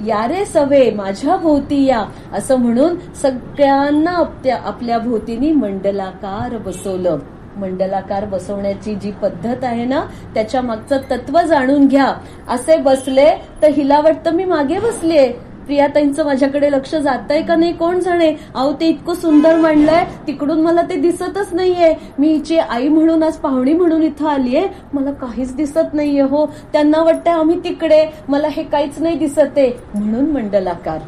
या रे सवे माझ्या भोवती या, असं म्हणून सगळ्यांना आपल्या भोवतीने मंडलाकार बसवलं. मंडलाकार बसवण्याची जी पद्धत आहे ना, त्याच्या मागचं तत्व जाणून घ्या. असे बसले तर हिला वाटतं मी मागे बसलीये. प्रियाताईंचं माझ्याकडे लक्ष जातंय का नाही कोण जाणे. अहो ते इतकं सुंदर मांडलंय, तिकडून मला ते दिसतच नाहीये. मी हिची आई म्हणून, आज पाहुणी म्हणून इथं आलीये, मला काहीच दिसत नाहीये. हो, त्यांना वाटतंय आम्ही तिकडे, मला हे काहीच नाही दिसत आहे. म्हणून मंडलाकार,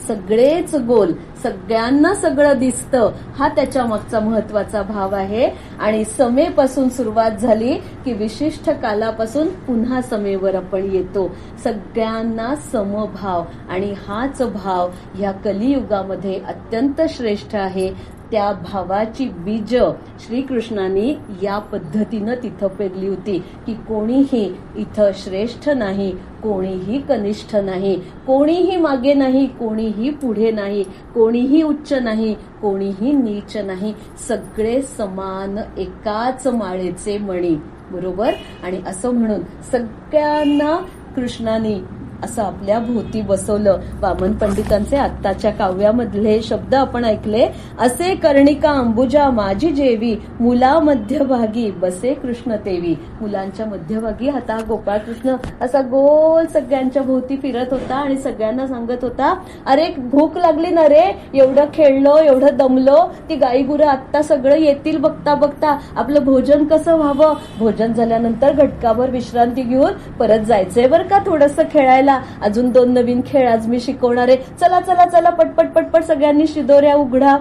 सगळेच गोल, सगळ्यांना सगळं दिसतं, हा त्याच्या मागचा महत्वाचा भाव आहे. आणि समेपासून सुरुवात झाली की विशिष्ट कालापासून पुन्हा समेवर आपण येतो. सगळ्यांना समभाव, आणि हाच भाव ह्या कलियुगामध्ये अत्यंत श्रेष्ठ आहे. त्या भावाची बीज श्रीकृष्णाने या पद्धतीनं तिथं पेरली होती की कोणीही इथं श्रेष्ठ नाही, कोणीही कनिष्ठ नाही, कोणीही मागे नाही, कोणीही पुढे नाही, कोणीही उच्च नाही, कोणीही नीच नाही, सगळे समान एकाच माळेचे मणी. बरोबर. आणि असं म्हणून सगळ्यांना कृष्णाने असं आपल्या भोवती बसवलं. वामन पंडितांचे आत्ताच्या काव्यामधले शब्द आपण ऐकले. असे कर्णिका अंबुजा माझी जेवी, मुला मध्यभागी बसे कृष्ण तेवी. मुलांच्या मध्यभागी आता गोपाळ कृष्ण असा गोल सगळ्यांच्या भोवती फिरत होता आणि सगळ्यांना सांगत होता, अरे भूक लागली ना रे, एवढं खेळलो, एवढं दमलो, ती गाई गुरं आत्ता सगळं येतील बघता बघता, आपलं भोजन कसं व्हावं. भोजन झाल्यानंतर घटकाभर विश्रांती घेऊन परत जायचंय बरं का थोडंसं खेळायला. अजून 2 नवीन खेळ आज मी शिकवणार आहे. चला चला चला पटपट पटपट सगळ्यांनी शिदोऱ्या उघडा.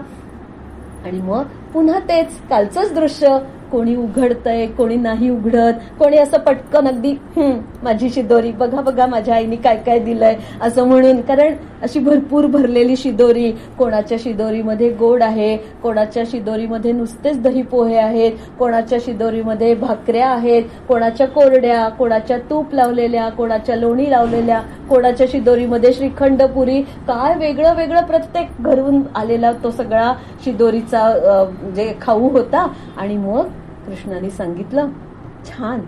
आणि मग पुन्हा तेच कालचंच दृश्य. कोणी उघडतंय, कोणी नाही उघडत, कोणी असं पटकन अगदी माझी शिदोरी बघा बघा माझ्या आईने काय काय दिलंय असं म्हणून. कारण अशी भरपूर भरलेली शिदोरी. कोणाच्या शिदोरीमध्ये गोड आहे, कोणाच्या शिदोरीमध्ये नुसतेच दही पोहे आहेत, कोणाच्या शिदोरीमध्ये भाकऱ्या आहेत, कोणाच्या कोरड्या, कोणाच्या तूप लावलेल्या, कोणाच्या लोणी लावलेल्या, कोणाच्या शिदोरीमध्ये श्रीखंड पुरी, काय वेगळं वेगळं प्रत्येक घरून आलेला तो सगळा शिदोरीचा जे खाऊ होता. आणि मग कृष्णाने सांगितलं, छान,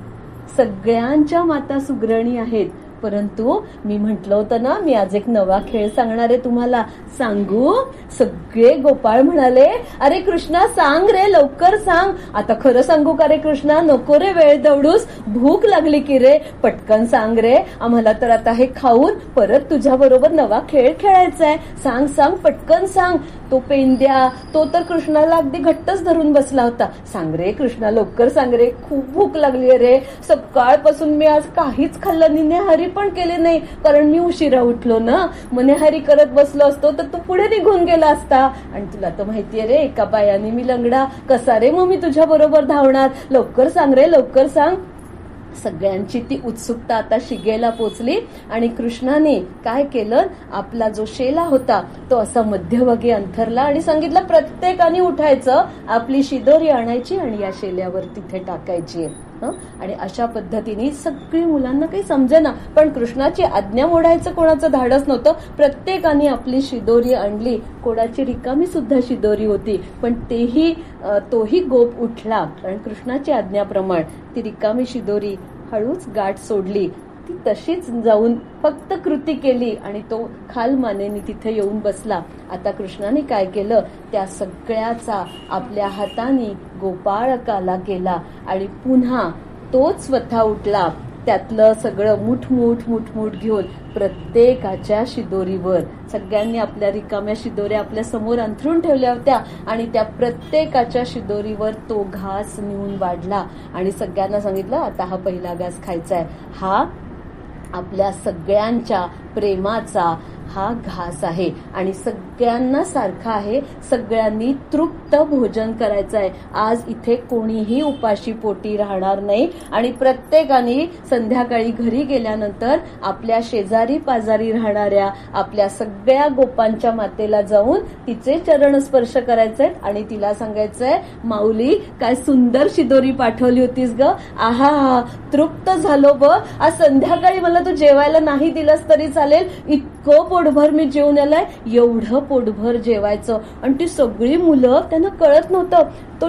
सगळ्यांच्या माता सुग्रणी आहेत, परंतु मी म्हटलं होतं ना, मी आज एक नवा खेळ सांगणार आहे तुम्हाला. सांगू? सगळे गोपाळ म्हणाले, अरे कृष्णा सांग रे, लवकर सांग. आता खरं सांगू का रे कृष्णा, नको रे वेळ दवडूस, भूक लागली की रे, पटकन सांग रे, आम्हाला तर आता हे खाऊन परत तुझ्या बरोबर नवा खेळ खेळायचा आहे. सांग सांग, पटकन सांग. तो पेंद्या, तो तर कृष्णाला अगदी घट्टच धरून बसला होता. सांग रे कृष्णा, लवकर सांग रे, खूप भूक लागली रे, सकाळपासून मी आज काहीच खाल्लं नाही, नेहारी पण केले नाही, कारण मी उशिरा उठलो ना. मग नेहारी करत बसलो असतो तर तू पुढे निघून गेला असता. आणि तुला तर माहितीये रे, एका पायाने मी लंगडा, कसा रे मग मी तुझ्या बरोबर धावणार. लवकर सांग रे, लवकर सांग. सगळ्यांची ती उत्सुकता आता शिगेला पोचली आणि कृष्णाने काय केलं, आपला जो शेला होता तो असा मध्यभागी अंथरला आणि सांगितलं, प्रत्येकाने उठायचं, आपली शिदोरी आणायची आणि या शेल्यावर तिथे टाकायची. आणि अशा पद्धतीने सगळी, मुलांना काही समजेना, पण कृष्णाची आज्ञा मोडायचं कोणाचं धाडस नव्हतं. प्रत्येकाने आपली शिदोरी आणली. कोणाची रिकामी सुद्धा शिदोरी होती, पण तोही गोप उठला, कारण कृष्णाची आज्ञाप्रमाणे ती रिकामी शिदोरी हळूच गाठ सोडली. ती तशीच जाऊन फक्त कृती केली आणि तो खालमानेने तिथे येऊन बसला. आता कृष्णाने काय केलं, त्या सगळ्याचा आपल्या हाताने गोपाळकाला केला आणि पुन्हा तोच स्वतः उठला. त्यातलं सगळं मुठमूठ घेऊन प्रत्येकाच्या शिदोरीवर, सगळ्यांनी आपल्या रिकाम्या शिदोऱ्या आपल्या समोर अंथरून ठेवल्या होत्या आणि त्या प्रत्येकाच्या शिदोरीवर तो घास नेऊन वाढला आणि सगळ्यांना सांगितलं, आता हा पहिला घास खायचा आहे. हा आपल्या सगळ्यांच्या प्रेमाचा, हा घास आहे आणि सगळ्यांना सारखा आहे. सगळ्यांनी तृप्त भोजन करायचं आहे. आज इथे कोणीही उपाशी पोटी राहणार नाही आणि प्रत्येकाने संध्याकाळी घरी गेल्यानंतर आपल्या शेजारी पाजारी राहणाऱ्या आपल्या सगळ्या गोपांच्या मातेला जाऊन तिचे चरण स्पर्श करायचे आणि तिला सांगायचंय, माऊली काय सुंदर शिदोरी पाठवली होतीस ग, आहा तृप्त झालो ब. आज संध्याकाळी मला तू जेवायला नाही दिलंस तरी चालेल, इतकं पोटभर मी जेवून आलाय. एवढं पोटभर जेवायचं. आणि ती सगळी मुलं, त्यांना कळत नव्हतं, तो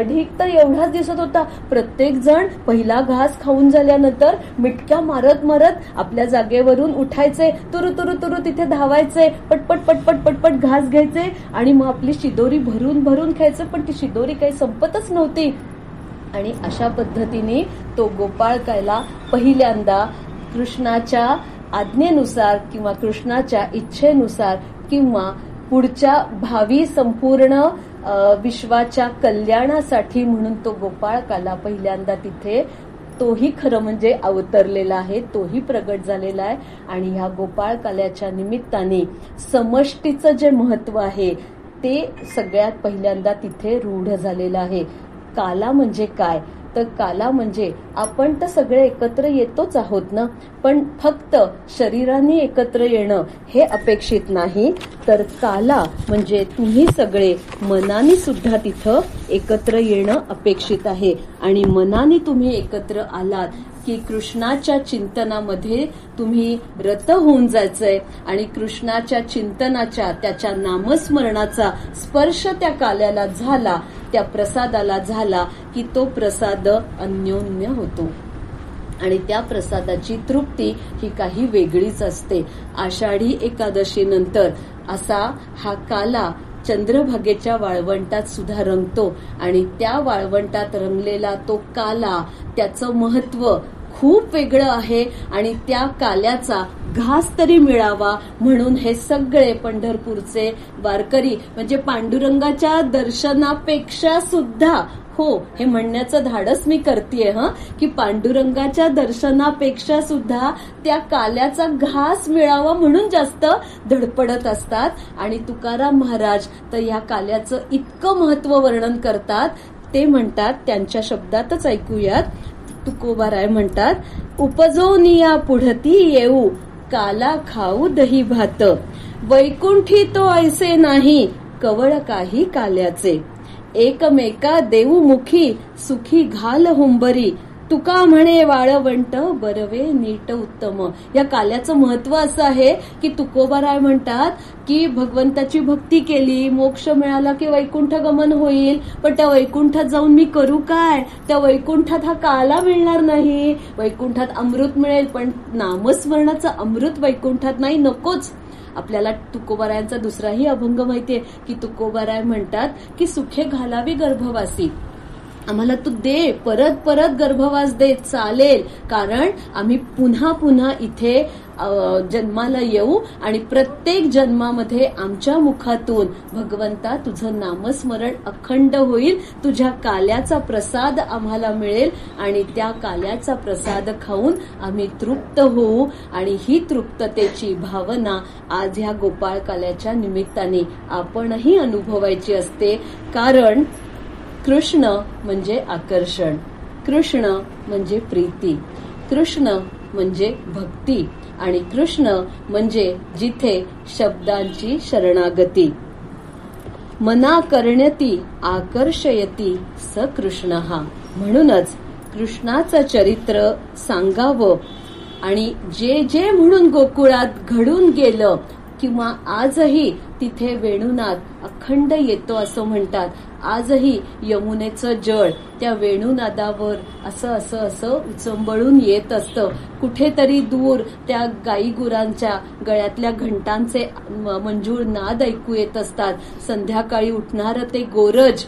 ढीक तर एवढाच दिसत होता. प्रत्येक जण पहिला घास खाऊन झाल्यानंतर मिटक्या मारत मारत आपल्या जागेवरून उठायचे, तुरु तुरु तुरु तिथे धावायचे, पटपट पटपट पटपट घास घ्यायचे आणि मग आपली शिदोरी भरून भरून खायचं. पण ती शिदोरी काही संपतच नव्हती. आणि अशा पद्धतीने तो गोपाळकाला पहिल्यांदा कृष्णाच्या आज्ञेनुसार किंवा कृष्णाच्या इच्छेनुसार किंवा पुढच्या भावी संपूर्ण विश्वाच्या कल्याणासाठी म्हणून तो गोपाळकाला पहिल्यांदा तिथे तोही खरं म्हणजे अवतरलेला आहे, तोही प्रगट झालेला आहे. आणि ह्या गोपाळकाल्याच्या निमित्ताने समष्टीचं जे महत्व आहे ते सगळ्यात पहिल्यांदा तिथे रूढ झालेलं आहे. काला म्हणजे काय, तर काला म्हणजे आपण तर सगळे एकत्र येतोच आहोत ना, पण फक्त शरीराने एकत्र येणं हे अपेक्षित नाही, तर काला म्हणजे तुम्ही सगळे मनाने सुद्धा तिथं एकत्र येणं अपेक्षित आहे. आणि मनाने तुम्ही एकत्र आलात की कृष्णाच्या चिंतनामध्ये तुम्ही रत होऊन जायचंय आणि कृष्णाच्या चिंतनाच्या, त्याच्या नामस्मरणाचा स्पर्श त्या काल्याला झाला, त्या प्रसादाला झाला की तो प्रसाद अन्योन्य होतो आणि त्या प्रसादाची तृप्ती ही काही वेगळीच असते. आषाढी एकादशी नंतर असा हा काला चंद्रभागेच्या वाळवंटात सुद्धा रंगतो आणि त्या वाळवंटात रंगलेला तो काला, त्याचं महत्व खूप वेगळं आहे. आणि त्या काल्याचा घास तरी मिळावा म्हणून हे सगळे पंढरपूरचे वारकरी, म्हणजे पांडुरंगाच्या दर्शनापेक्षा सुद्धा, हो हे म्हणण्याचं धाडस मी करतेय की पांडुरंगाच्या दर्शनापेक्षा सुद्धा त्या काल्याचा घास मिळावा म्हणून जास्त धडपडत असतात. आणि तुकाराम महाराज तर या काल्याचं इतकं महत्व वर्णन करतात, ते म्हणतात, त्यांच्या शब्दातच ऐकूयात. तुकोबाराय म्हणतात, उपजोनिया पुढती येऊ काला खाऊ दही भात, वैकुंठी तो ऐसे नाही कवळ काही काल्याचे, एकमेका देऊ मुखी सुखी घाल हुंबरी, तुका म्हणे वाळवंट बरवे नीट उत्तम. या काल्याचं महत्व असं आहे की तुकोबाराय म्हणतात की भगवंताची भक्ती केली, मोक्ष मिळाला की वैकुंठ गमन होईल, पण त्या वैकुंठात जाऊन मी करू काय, त्या वैकुंठात हा काला मिळणार नाही. वैकुंठात अमृत मिळेल पण नामस्मरणाचं अमृत वैकुंठात नाही, नकोच. आपल्याला तुकोबारायांचा दुसराही अभंग माहितीये की तुकोबाराय म्हणतात की सुखे घालावी गर्भवासी, आम्हाला तू दे, परत परत गर्भवास दे, चालेल, कारण आम्ही पुन्हा पुन्हा इथे जन्माला येऊ आणि प्रत्येक जन्मामध्ये आमच्या मुखातून भगवंता तुझं नामस्मरण अखंड होईल, तुझ्या काल्याचा प्रसाद आम्हाला मिळेल आणि त्या काल्याचा प्रसाद खाऊन आम्ही तृप्त होऊ. आणि ही तृप्ततेची भावना आज ह्या गोपाळ काल्याच्या निमित्ताने आपणही अनुभवायची असते. कारण कृष्ण म्हणजे आकर्षण, कृष्ण म्हणजे प्रीती, कृष्ण म्हणजे भक्ती आणि कृष्ण म्हणजे जिथे शब्दांची शरणागती. मना करण्यती आकर्षयती स कृष्ण हा. म्हणूनच कृष्णाचं चरित्र सांगावं आणि जे जे म्हणून गोकुळात घडून गेलं किंवा आजही तिथे वेणुनाद अखंड येतो असं म्हणतात. आजही यमुनेचं जळ त्या वेणुनादावर असं असं असं उचंबळून येत असतं. कुठेतरी दूर त्या गाई गुरांच्या गळ्यातल्या घंटांचे मंजूळ नाद ऐकू येत असतात. संध्याकाळी उठणारं ते गोरज,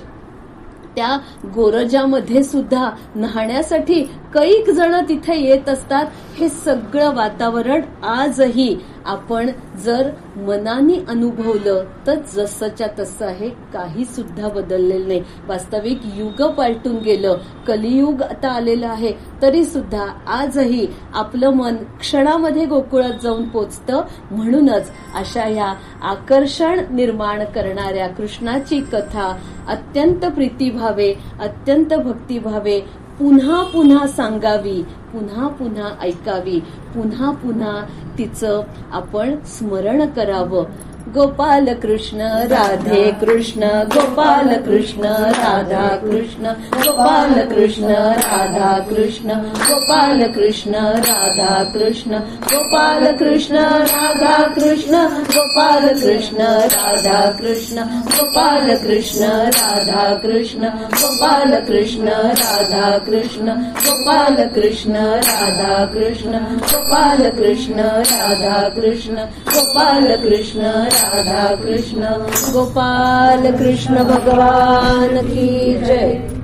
त्या गोरजामध्ये सुद्धा न्हाण्यासाठी कैक जण तिथे येत असतात. हे सगळं वातावरण आजही आपण जर मनाने अनुभवलं तर जसंच्या तसं आहे, काही सुद्धा बदललेलं नाही. वास्तविक युग पालटून गेलं, कलियुग आता आलेलं आहे, तरी सुद्धा आजही आपलं मन क्षणामध्ये गोकुळात जाऊन पोचतं. म्हणूनच अशा ह्या आकर्षण निर्माण करणाऱ्या कृष्णाची कथा अत्यंत प्रीतीभावे, अत्यंत भक्तिभावे पुन्हा पुन्हा सांगावी, पुन्हा पुन्हा ऐकावी, पुन्हा पुन्हा तिचं आपण स्मरण करावं. गोपाल कृष्ण राधे कृष्ण, गोपाल कृष्ण राधा कृष्ण, गोपाल कृष्ण राधा कृष्ण, गोपाल कृष्ण राधा कृष्ण, गोपाल कृष्ण राधा कृष्ण, गोपाल कृष्ण राधा कृष्ण, गोपाल कृष्ण राधा कृष्ण, गोपाल कृष्ण राधा कृष्ण, गोपाल कृष्ण राधा कृष्ण, गोपाल कृष्ण राधा कृष्ण, गोपाल कृष्ण राधा कृष्ण, गोपाल कृष्ण भगवान की जय.